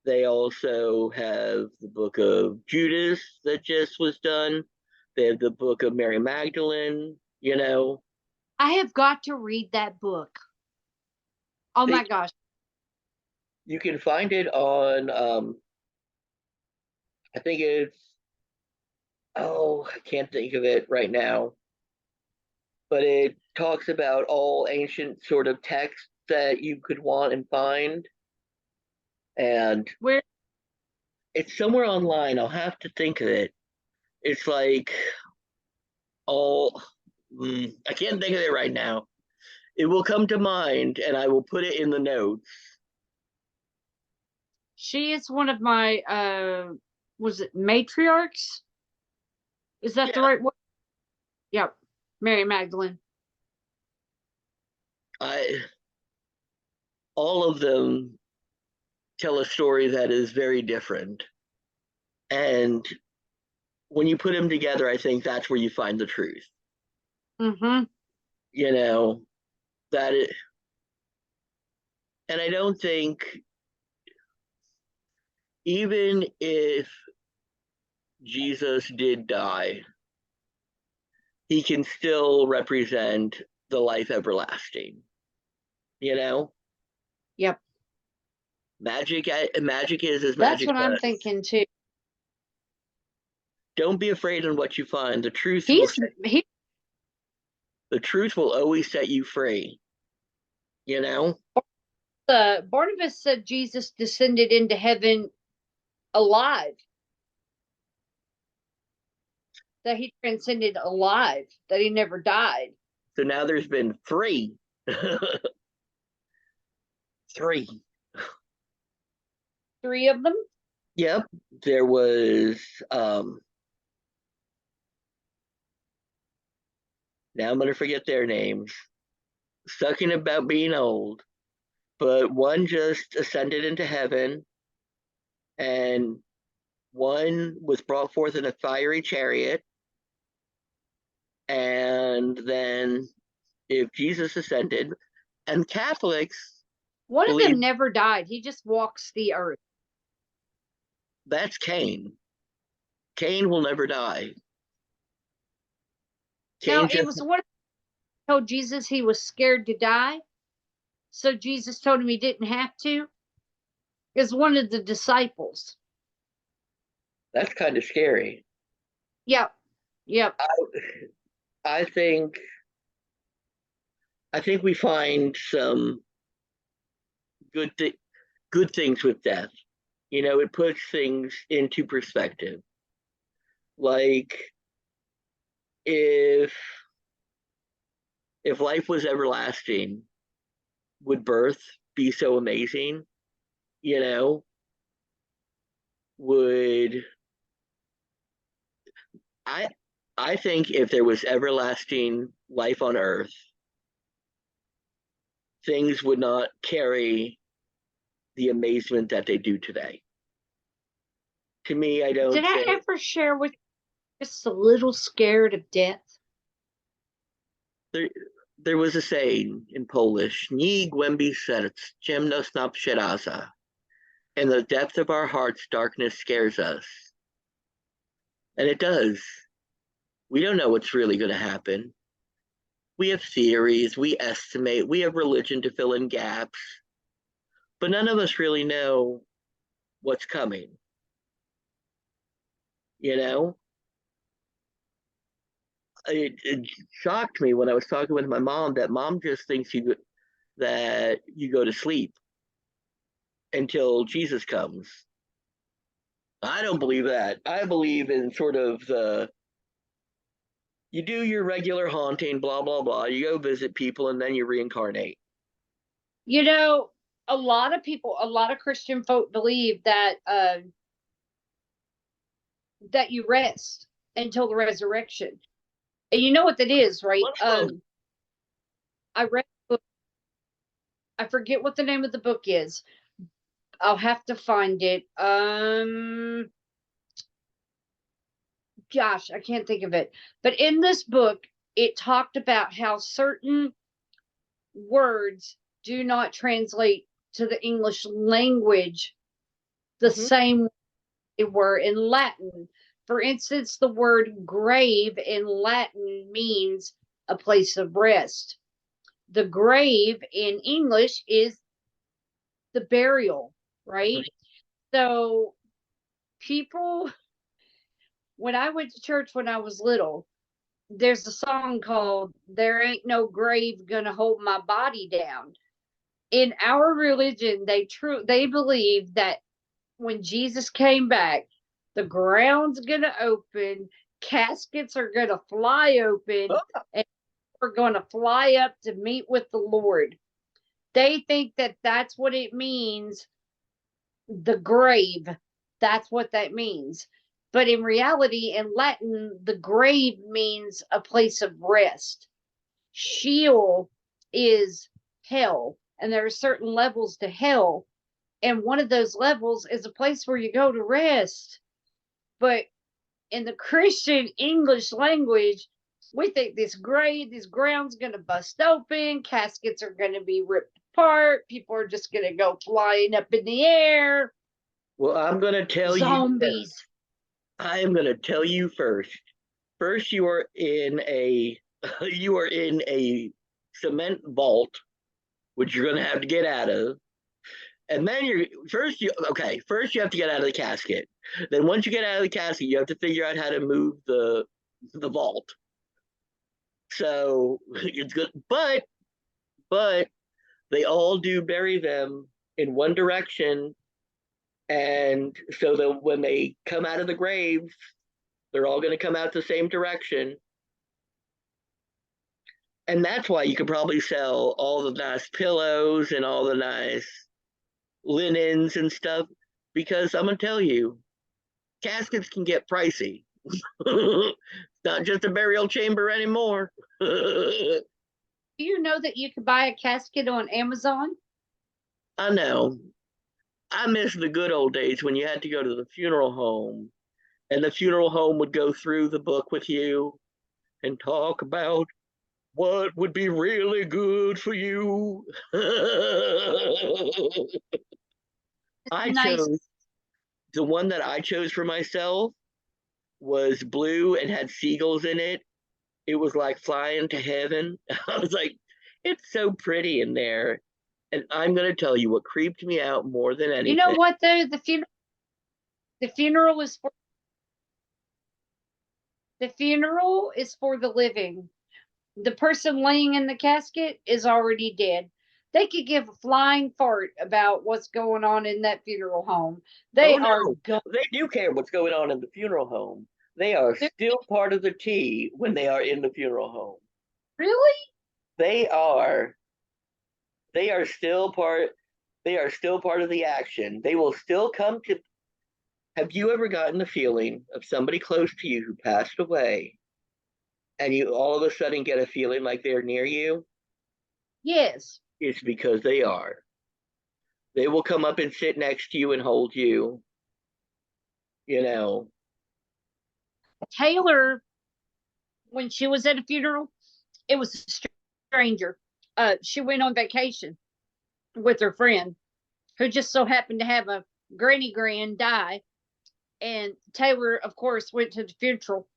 They also have the book of Judas that just was done. They have the book of Mary Magdalene, you know. I have got to read that book. Oh They my gosh. you can find it on I think it's I can't think of it right now, but it talks about all ancient sort of texts that you could want and find. And Where it's somewhere online. I'll have to think of it. It's like all I can't think of it right now. It will come to mind and I will put it in the notes. she is one of my was it matriarchs? Is that the Yeah, right word? Yep. Mary Magdalene. I all of them tell a story that is very different. And when you put them together, I think that's where you find the truth. Mm-hmm. You know, that it, and I don't think even if Jesus did die, he can still represent the life everlasting. You know, Yep. magic is as That's magic what I'm does. thinking too. Don't be afraid in what you find. He's he The truth will always set you free. You know. Barnabas said Jesus descended into heaven alive, that he transcended alive, that he never died. So now there's been three. Three. Three of them? Yep. There was now I'm gonna forget their names. Sucking about being old. But one just ascended into heaven, and one was brought forth in a fiery chariot. And then if Jesus ascended, and Catholics One of believe them never died. He just walks the earth. that's Cain. Cain will never die. Now, Cain it just was one who told Jesus he was scared to die. So Jesus told him he didn't have to. Is one of the disciples. that's kind of scary. Yep. Yep. I think we find some good good things with death. You know, it puts things into perspective. Like if life was everlasting, would birth be so amazing? You know, would I I think if there was everlasting life on earth, things would not carry the amazement that they do today. To me, I Did don't I think ever share with you just a little scared of death? there there was a saying in Polish, "Nie głębi serc, ciemność nam przeraża." In the depth of our hearts, darkness scares us. And it does. We don't know what's really going to happen. We have theories, we estimate, we have religion to fill in gaps, but none of us really know what's coming. You know, it shocked me when I was talking with my mom that mom just thinks that you go to sleep until Jesus comes. I don't believe that. I believe in sort of the you do your regular haunting, blah blah blah. You go visit people, and then you reincarnate. You know, a lot of people, a lot of Christian folk believe that you rest until the resurrection. And you know what that is, right? One of them. I read a book, I forget what the name of the book is. I'll have to find it. Gosh, I can't think of it. But in this book, it talked about how certain words do not translate to the English language the Mm-hmm. same they were in Latin. For instance, the word grave in Latin means a place of rest. The grave in English is the burial, right? So people, when I went to church when I was little, there's a song called "There Ain't No Grave Gonna Hold My Body Down." In our religion, they believe that when Jesus came back, the ground's gonna open, caskets are gonna fly open, Oh, and we're gonna fly up to meet with the Lord. They think that that's what it means, the grave. That's what that means. But in reality, in Latin, the grave means a place of rest. Sheol is hell, and there are certain levels to hell. And one of those levels is a place where you go to rest. But in the Christian English language, we think this ground's going to bust open, caskets are going to be ripped apart, people are just going to go flying up in the air, well, I'm going to tell you first. zombies. I am going to tell you first. First, you are in a you are in a cement vault, which you're going to have to get out of. And then first you have to get out of the casket. Then once you get out of the casket, you have to figure out how to move the vault. So it's good, but They all do bury them in one direction, and so that when they come out of the grave, they're all going to come out the same direction. And that's why you could probably sell all the nice pillows and all the nice linens and stuff, because I'm going to tell you, caskets can get pricey. It's not just a burial chamber anymore. Do you know that you could buy a casket on Amazon? I know. I miss the good old days when you had to go to the funeral home and the funeral home would go through the book with you and talk about what would be really good for you. I Nice. chose the one that I chose for myself was blue and had seagulls in it. It was like flying to heaven. I was like, it's so pretty in there. And I'm going to tell you what creeped me out more than You know anything. what though? The funeral is for the living. The person laying in the casket is already dead. They could give a flying fart about what's going on in that funeral home. Oh They are no, go- they do care what's going on in the funeral home. They are still part of the tea when they are in the funeral home. really? They are they are still part they are still part of the action. They will still come to. Have you ever gotten the feeling of somebody close to you who passed away and you all of a sudden get a feeling like they're near you? Yes. It's because they are. They will come up and sit next to you and hold you, you know. Taylor, when she was at a funeral, it was a stranger. She went on vacation with her friend who just so happened to have a granny grand die. And Taylor, of course, went to the funeral.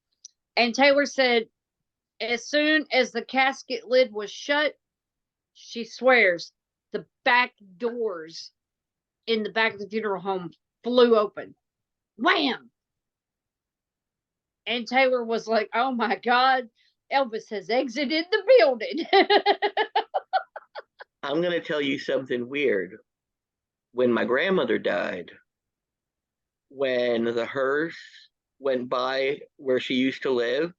And Taylor said, as soon as the casket lid was shut, she swears the back doors in the back of the funeral home flew open. Wham! And Taylor was like, oh my God, Elvis has exited the building. I'm going to tell you something weird. When my grandmother died, when the hearse went by where she used to live,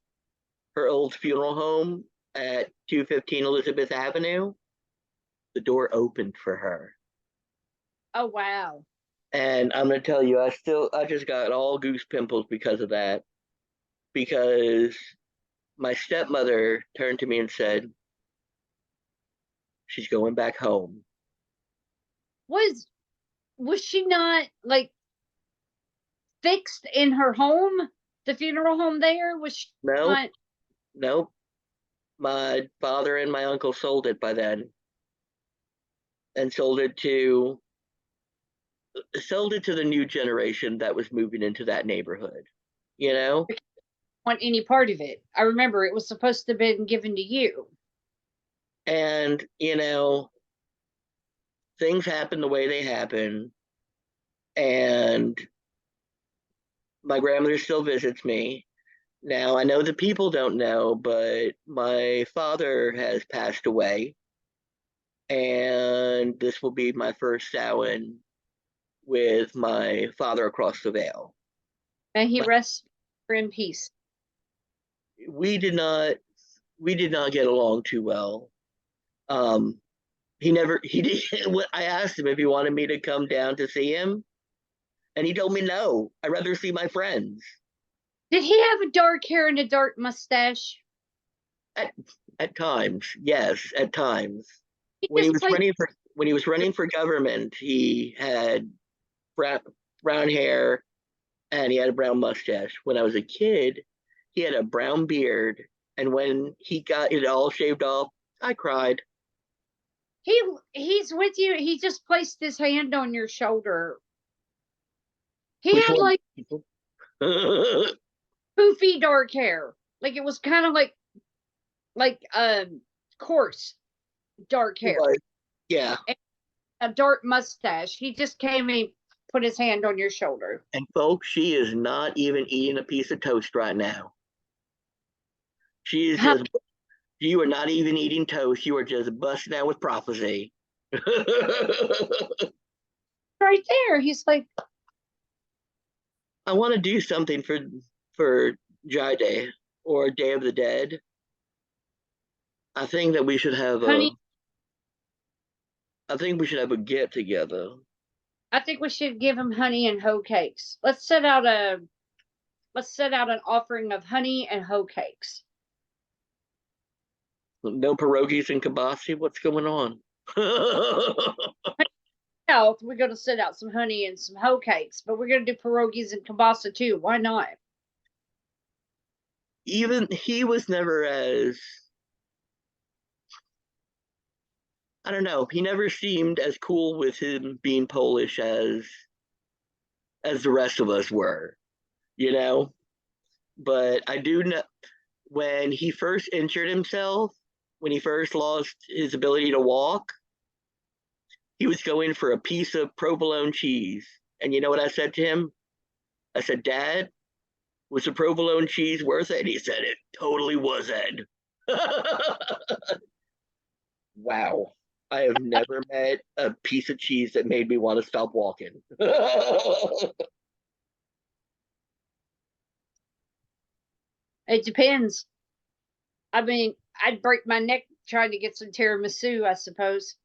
her old funeral home at 215 Elizabeth Avenue, the door opened for her. Oh, wow. And I'm going to tell you, I just got all goose pimples because of that. Because my stepmother turned to me and said, she's going back home. Was was she not like fixed in her home? The funeral home there? Was she Nope, not? nope. My father and my uncle sold it by then and sold it to the new generation that was moving into that neighborhood, you know? Want any part of it. I remember it was supposed to have been given to you. And, things happen the way they happen. And my grandmother still visits me. Now, I know the people don't know, but my father has passed away. And this will be my first Samhain with my father across the veil. And he But rests in peace. we did not we did not get along too well. Um, he never he did. I asked him if he wanted me to come down to see him, and he told me no. I'd rather see my friends. Did he have a dark hair and a dark mustache? At at times, yes, at times. He When he just was played. running for government, he had brown brown hair and he had a brown mustache. When I was a kid, he had a brown beard, and when he got it all shaved off, I cried. He's with you. He just placed his hand on your shoulder. He Which had one? like poofy dark hair. Like it was kind of like coarse dark It hair. was, yeah. And a dark mustache. He just came and put his hand on your shoulder. And folks, she is not even eating a piece of toast right now. She is just, you are not even eating toast. You are just busting out with prophecy. Right there. He's like, I want to do something for Jai Day or Day of the Dead. I think that we should have a honey, I think we should have a get together. I think we should give him honey and hoe cakes. Let's set out an offering of honey and hoe cakes. No pierogies and kibasi. What's going on? Health, we're going to set out some honey and some hoe cakes, but we're going to do pierogies and kielbasa too. Why not? Even he was never as I don't know. He never seemed as cool with him being Polish as the rest of us were, you know. But I do know when he first injured himself, when he first lost his ability to walk, he was going for a piece of provolone cheese. And you know what I said to him? I said, Dad, was the provolone cheese worth it? And he said, it totally was, Ed. Wow. I have never met a piece of cheese that made me want to stop walking. It depends. I mean, I'd break my neck trying to get some tiramisu, I suppose.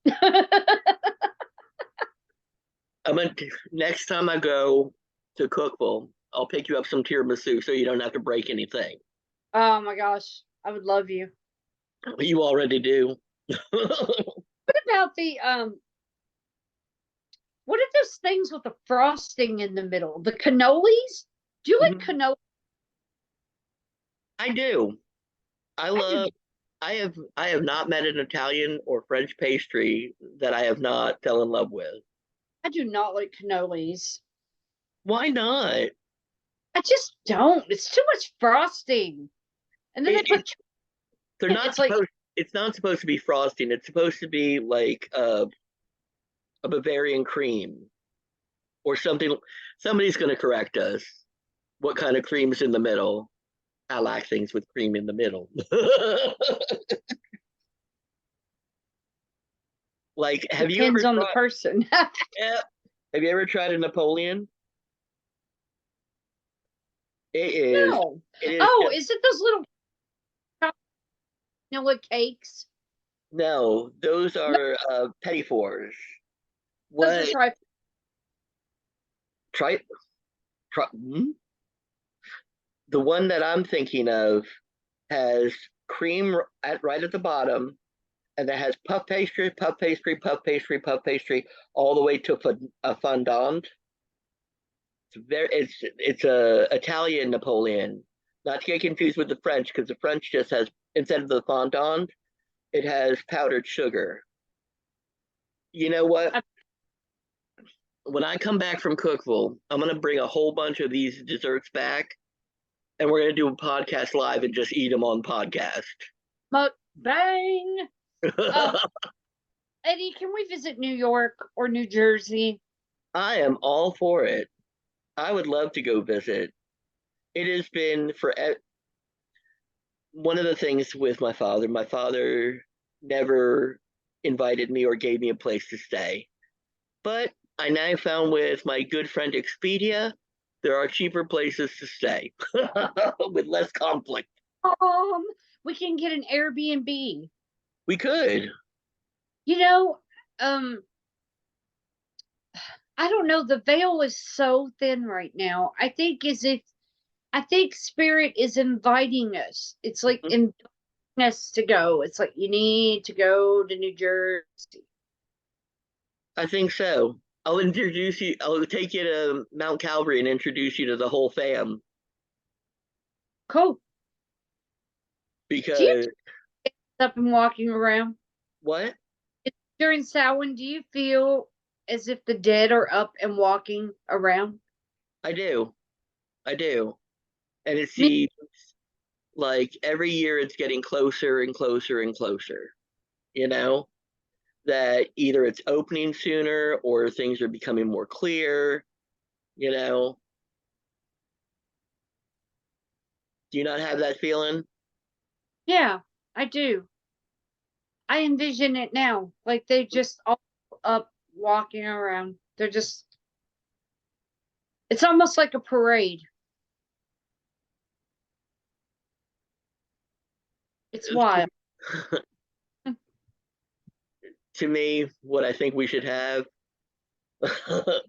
I'm gonna, next time I go to Cookville, I'll pick you up some tiramisu so you don't have to break anything. Oh my gosh, I would love you. You already do. What about what are those things with the frosting in the middle? The cannolis? Do you like cannoli? I do. I I do. love I have not met an Italian or French pastry that I have not fell in love with. I do not like cannolis. Why not? I just don't. It's too much frosting. And then they It, it put they're not it's like, supposed it's not supposed to be frosting. It's supposed to be like a Bavarian cream or something. Somebody's going to correct us. What kind of cream's in the middle? I like things with cream in the middle. Like, have you ever depends on the tried? person. Yeah, have you ever tried a Napoleon? It is. No. It is Oh, just is it those little vanilla cakes? no. Those No, are petit fours. those are What? Try try. The one that I'm thinking of has cream right at the bottom, and that has puff pastry, puff pastry, puff pastry, puff pastry, all the way to a fondant. It's a Italian Napoleon, not to get confused with the French, because the French just has instead of the fondant, it has powdered sugar. You know what? When I come back from Cookville, I'm gonna bring a whole bunch of these desserts back, and we're gonna do a podcast live and just eat them on podcast. mukbang. Um, Eddie, can we visit New York or New Jersey? I am all for it. I would love to go visit. It has been for one of the things with my father. My father never invited me or gave me a place to stay. But I now found with my good friend Expedia, there are cheaper places to stay with less conflict. Um, we can get an Airbnb. We could. You know, um, I don't know. The veil is so thin right now. I think Spirit is inviting us. It's like Mhm. inviting us to go. It's like you need to go to New Jersey. I think so. I'll introduce you. I'll take you to Mount Calvary and introduce you to the whole fam Cool. Do you because get up and walking around what? during Samhain? Do you feel as if the dead are up and walking around? I do. I do. And it Me, seems like every year it's getting closer and closer and closer, you know, that either it's opening sooner or things are becoming more clear, you know. Do you not have that feeling? yeah, I do. I envision it now. Like they just all up, walking around. They're just, it's almost like a parade. It's wild. To me, what I think we should have,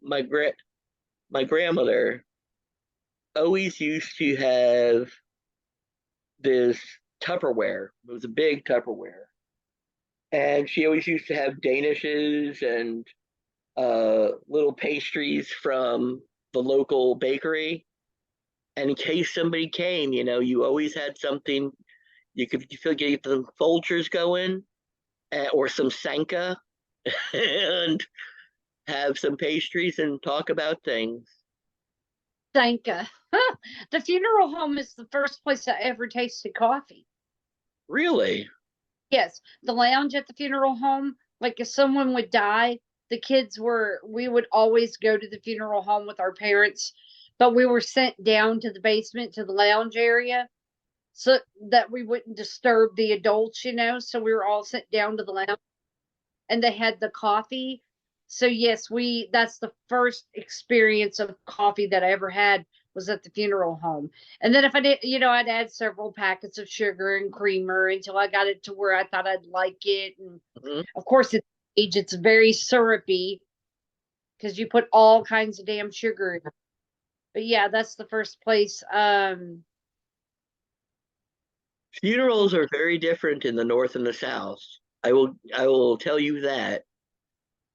my my grandmother always used to have this Tupperware. It was a big Tupperware, and she always used to have danishes and little pastries from the local bakery. And in case somebody came, you always had something. You could get the Folgers going, or some Sanka, and have some pastries and talk about things. Sanka. The funeral home is the first place I ever tasted coffee. Really? Yes, the lounge at the funeral home, like if someone would die, we would always go to the funeral home with our parents, but we were sent down to the basement to the lounge area so that we wouldn't disturb the adults, so we were all sent down to the lounge and they had the coffee. So yes, that's the first experience of coffee that I ever had was at the funeral home. And then if I did, I'd add several packets of sugar and creamer until I got it to where I thought I'd like it. And Mhm. of course it's very syrupy because you put all kinds of damn sugar in it. But yeah, that's the first place. Funerals are very different in the North and the South. I will tell you that.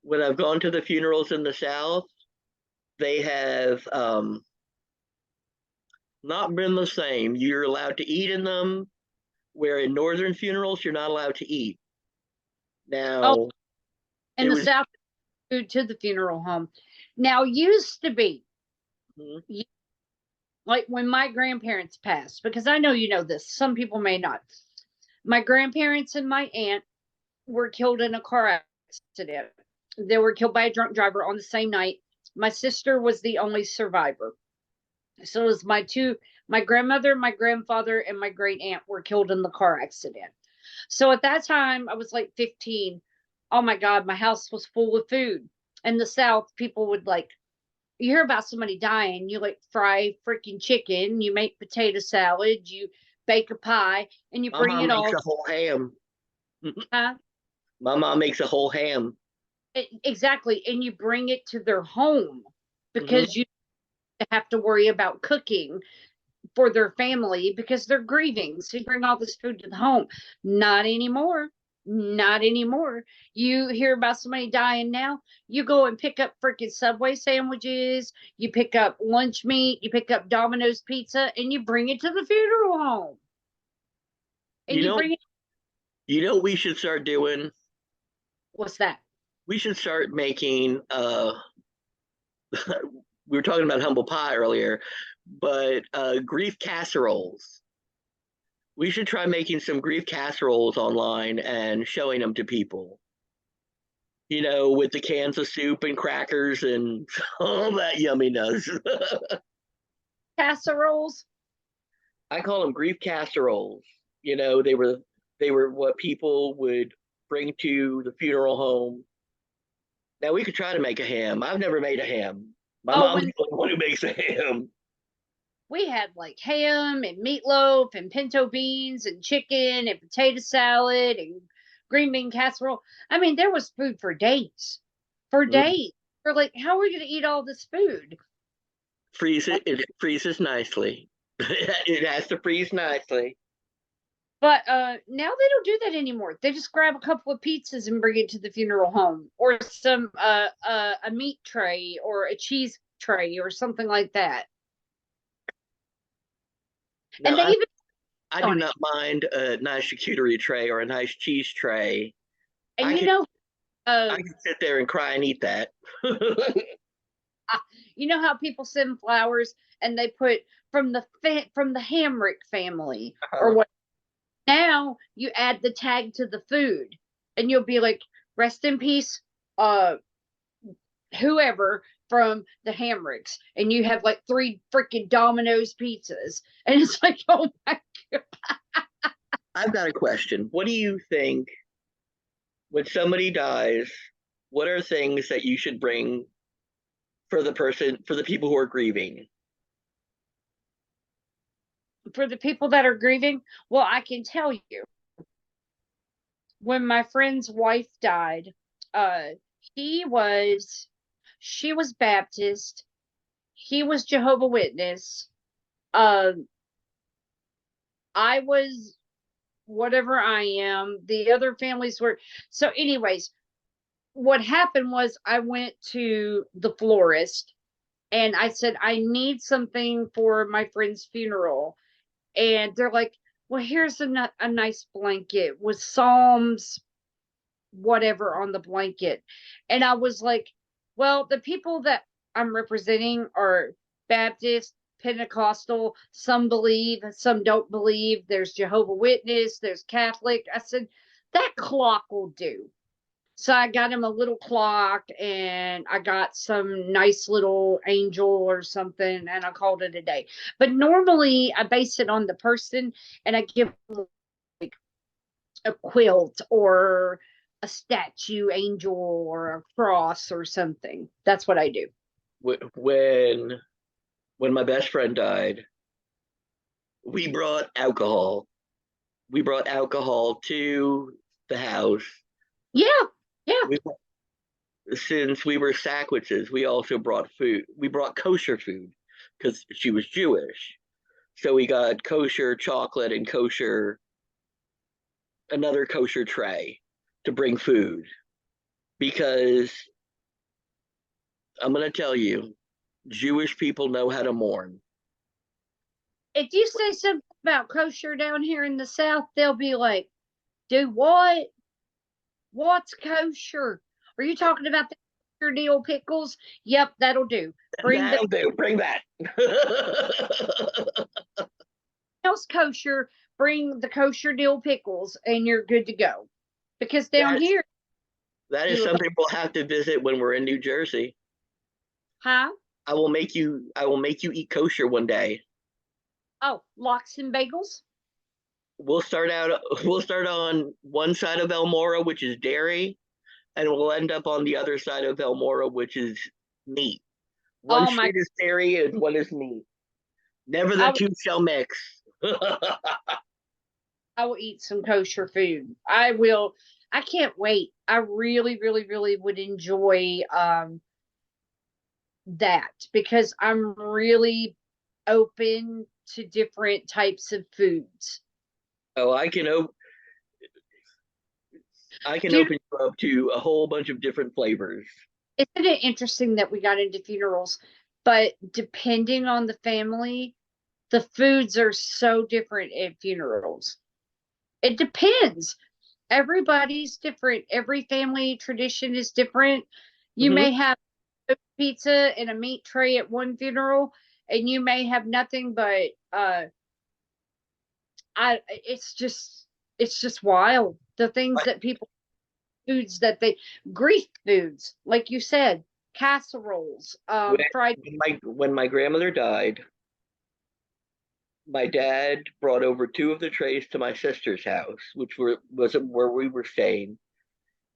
When I've gone to the funerals in the South, they have not been the same. You're allowed to eat in them, where in Northern funerals you're not allowed to eat. Oh, Now, in it the was South, food to the funeral home. Now used to be mhm, like when my grandparents passed, because I know you know this, some people may not. My grandparents and my aunt were killed in a car accident. They were killed by a drunk driver on the same night. My sister was the only survivor. So it was my grandmother, my grandfather, and my great aunt were killed in the car accident. So at that time, I was like 15. Oh my God, my house was full of food. In the South, people would like, you hear about somebody dying, you like fry freaking chicken, you make potato salad, you bake a pie, and you my bring mom it makes all. a whole ham. Huh? My mom makes a whole ham. Exactly, and you bring it to their home Hmm. because you have to worry about cooking for their family because they're grieving. So you bring all this food to the home. Not anymore. Not anymore. You hear about somebody dying now, you go and pick up freaking Subway sandwiches, you pick up lunch meat, you pick up Domino's pizza, and you bring it to the funeral home. And You you know, bring it, what we should start doing? what's that? We should start making we were talking about humble pie earlier, but grief casseroles. We should try making some grief casseroles online and showing them to people. With the cans of soup and crackers and all that yumminess. Casseroles. I call them grief casseroles. They were what people would bring to the funeral home. Now we could try to make a ham. I've never made a ham. My Oh, mom's when the only one who makes a ham. we had like ham and meatloaf and pinto beans and chicken and potato salad and green bean casserole. I mean, there was food for days. For Mm. days. We're like, how are we going to eat all this food? Freeze it. It freezes nicely. It has to freeze nicely. But now they don't do that anymore. They just grab a couple of pizzas and bring it to the funeral home, or some a meat tray or a cheese tray or something like that. Now And they I even I do on it. not mind a nice charcuterie tray or a nice cheese tray. And I could I uh, could sit there and cry and eat that. you know how people send flowers and they put from the Hamrick family or what? Now you add the tag to the food, and you'll be like, "Rest in peace, uh, whoever from the Hamricks," and you have like three freaking Domino's pizzas, and it's like, oh my god, I've got a question. What do you think when somebody dies? What are things that you should bring for the people who are grieving? For the people that are grieving, well, I can tell you, when my friend's wife died, uh, he was, she was Baptist, he was Jehovah Witness, um, I was whatever I am. The other families were. So, anyways, what happened was I went to the florist and I said, I need something for my friend's funeral. And they're like, well, here's a nice blanket with Psalms, whatever on the blanket. And I was like, well, the people that I'm representing are Baptist, Pentecostal, some believe, some don't believe. There's Jehovah Witness, there's Catholic. I said, that clock will do. So I got him a little clock and I got some nice little angel or something and I called it a day. But normally I base it on the person and I give them a quilt or a statue angel or a cross or something. That's what I do. When my best friend died, we brought alcohol. We brought alcohol to the house. Yeah. Yeah. We, since we were sandwiches, we also brought food. We brought kosher food because she was Jewish. So we got kosher chocolate and another kosher tray to bring food because I'm going to tell you, Jewish people know how to mourn. If you say something about kosher down here in the South, they'll be like, do what? What's kosher? Are you talking about the kosher dill pickles? Yep, that'll do. Bring the That'll do. Bring that. else kosher, bring the kosher dill pickles, and you're good to go. Because down That's here, that is do something we'll have to visit when we're in New Jersey. huh? I will make you eat kosher one day. Oh, lox and bagels. We'll start on one side of Elmora, which is dairy, and we'll end up on the other side of Elmora, which is meat. One Oh my! street is dairy and one is meat. Never the I will, two shall mix. I will eat some kosher food. I will. I can't wait. I really, really, really would enjoy that because I'm really open to different types of foods. Oh, I can Do you, open you up to a whole bunch of different flavors. isn't it interesting that we got into funerals? But depending on the family, the foods are so different at funerals. It depends. Everybody's different. Every family tradition is different. You Hmm. may have pizza and a meat tray at one funeral, and you may have nothing but I it's just wild. The things that people foods that they Greek foods, like you said, casseroles, When, fried. when my grandmother died, my dad brought over two of the trays to my sister's house, which was where we were staying.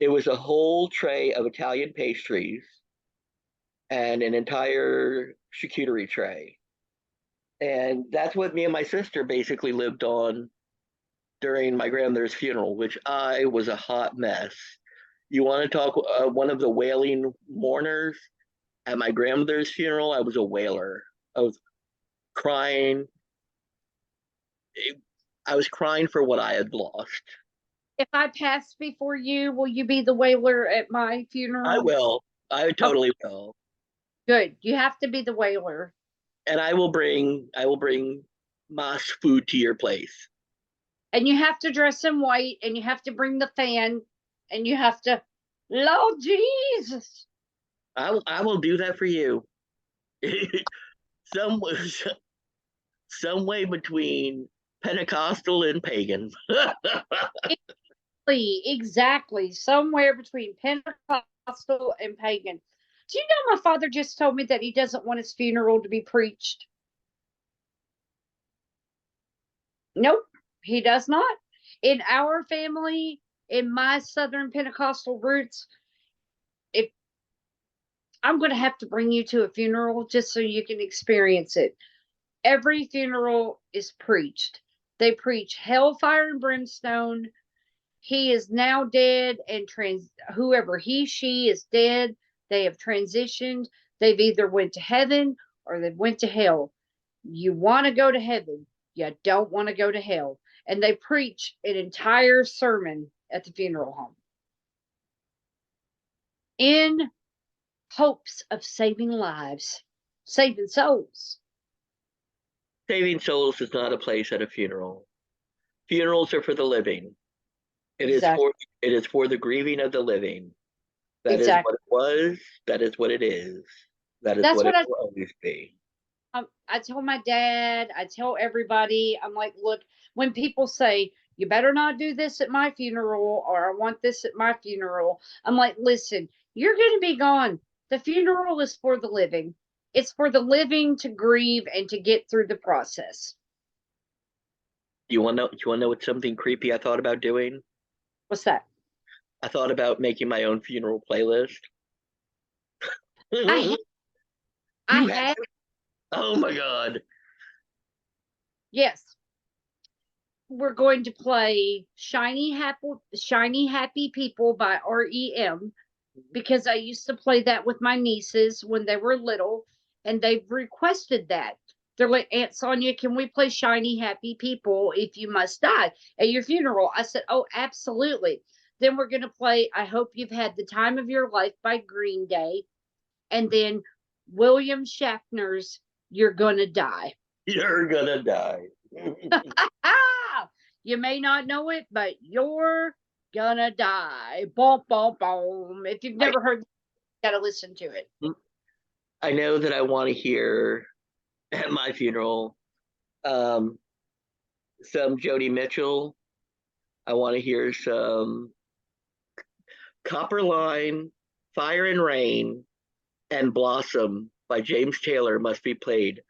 It was a whole tray of Italian pastries and an entire charcuterie tray. And that's what me and my sister basically lived on during my grandmother's funeral, which I was a hot mess. You want to talk one of the wailing mourners at my grandmother's funeral? I was a wailer. I was crying. I was crying for what I had lost. If I pass before you, will you be the wailer at my I funeral? will. I Okay, totally will. good. You have to be the wailer. And I will bring Moss food to your place. And you have to dress in white and you have to bring the fan and you have to Lord Jesus. I will do that for you. some some way between Pentecostal and pagan. Exactly. Somewhere between Pentecostal and pagan. Do you know my father just told me that he doesn't want his funeral to be preached? Nope, he does not. In our family, in my Southern Pentecostal roots, I'm going to have to bring you to a funeral just so you can experience it. Every funeral is preached. They preach hellfire and brimstone. He is now dead, and whoever he, she is dead. They have transitioned. They've either went to heaven or they went to hell. You want to go to heaven. You don't want to go to hell. And they preach an entire sermon at the funeral home in hopes of saving lives, saving souls. Saving souls is not a place at a funeral. Funerals are for the living. It is Exactly. for it is for the grieving of the living. That is Exactly. what it was. That is what it is. That is That's what what it will always be. I tell my dad, I tell everybody, I'm like, look, when people say, you better not do this at my funeral, or I want this at my funeral, I'm like, listen, you're going to be gone. The funeral is for the living. It's for the living to grieve and to get through the process. Do you want to know? You want to know what something creepy I thought about doing? What's that? I thought about making my own funeral playlist. I have, I You have? have, Oh my god! yes, we're going to play Shiny Happy People by REM because I used to play that with my nieces when they were little, and they've requested that. They're like, Aunt Sonia, can we play Shiny Happy People if you must die at your funeral? I said, oh, absolutely. Then we're going to play I Hope You've Had the Time of Your Life by Green Day, and then William Shatner's You're Gonna Die. You're gonna die. Ah, you may not know it, but you're gonna die. Boom, boom, boom. If you've I never heard, you gotta listen to it. I know that I want to hear at my funeral um, some Joni Mitchell. I want to hear some Copper Line, Fire and Rain, and Blossom by James Taylor must be played.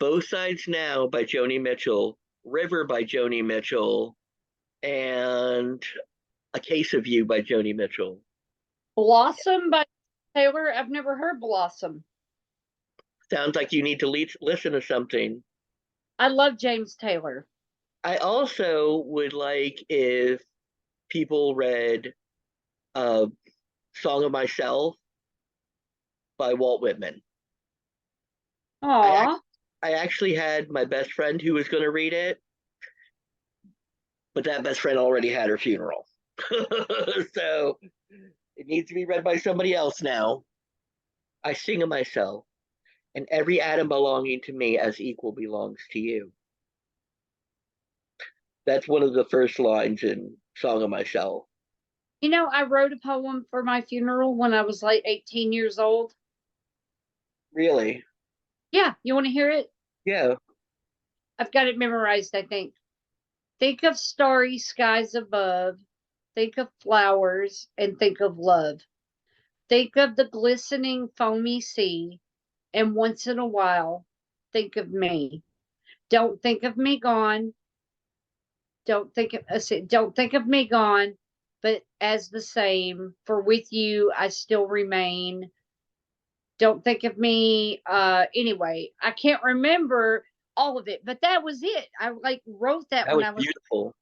Both Sides Now by Joni Mitchell, River by Joni Mitchell, and A Case of You by Joni Mitchell. Blossom by Taylor. I've never heard Blossom. Sounds like you need to listen to something. I love James Taylor. I also would like if people read Song of Myself by Walt Whitman. I, Aw, I actually had my best friend who was going to read it, but that best friend already had her funeral. So it needs to be read by somebody else now. I sing of myself, and every atom belonging to me as equal belongs to you. That's one of the first lines in Song of Myself. you know, I wrote a poem for my funeral when I was like 18 years old. Really? Yeah, you want to hear it? Yeah. I've got it memorized, I think. Think of starry skies above. Think of flowers and think of love. Think of the glistening foamy sea. And once in a while, think of me. Don't think of me gone. Don't think of me gone, but as the same. For with you, I still remain. Don't think of me. Anyway, I can't remember all of it, but that was it. I like wrote that That when was I was. beautiful.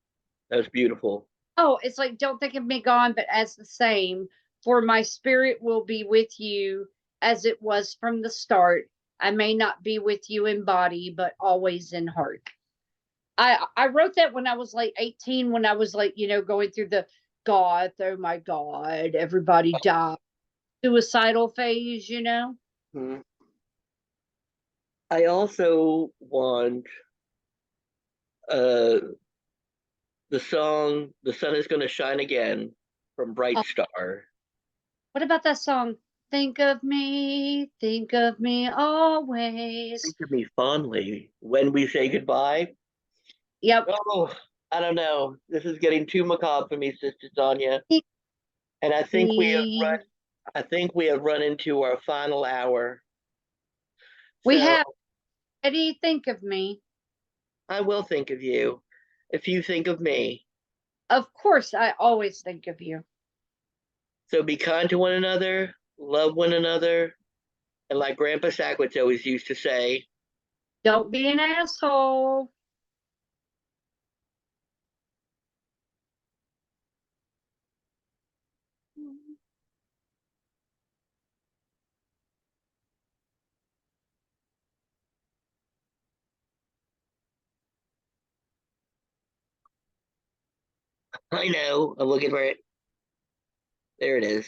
That was beautiful. Oh, it's like don't think of me gone, but as the same. For my spirit will be with you as it was from the start. I may not be with you in body, but always in heart. I wrote that when I was like 18, when I was like, going through the God, oh my God, everybody died, suicidal phase. Mhm. I also want uh, the song "The Sun Is Gonna Shine Again" from Bright Oh, Star. what about that song? Think of me always. Think of me fondly when we say goodbye. Yep. Oh, I don't know. This is getting too macabre for me, Sister Sonia. Think And me. I think we have run into our final hour. We So have Eddie, think of me. I will think of you if you think of me. Of course, I always think of you. So be kind to one another, love one another, And like Grandpa Sackwitz always used to say, Don't be an asshole. I know, I'm looking for it. There it is.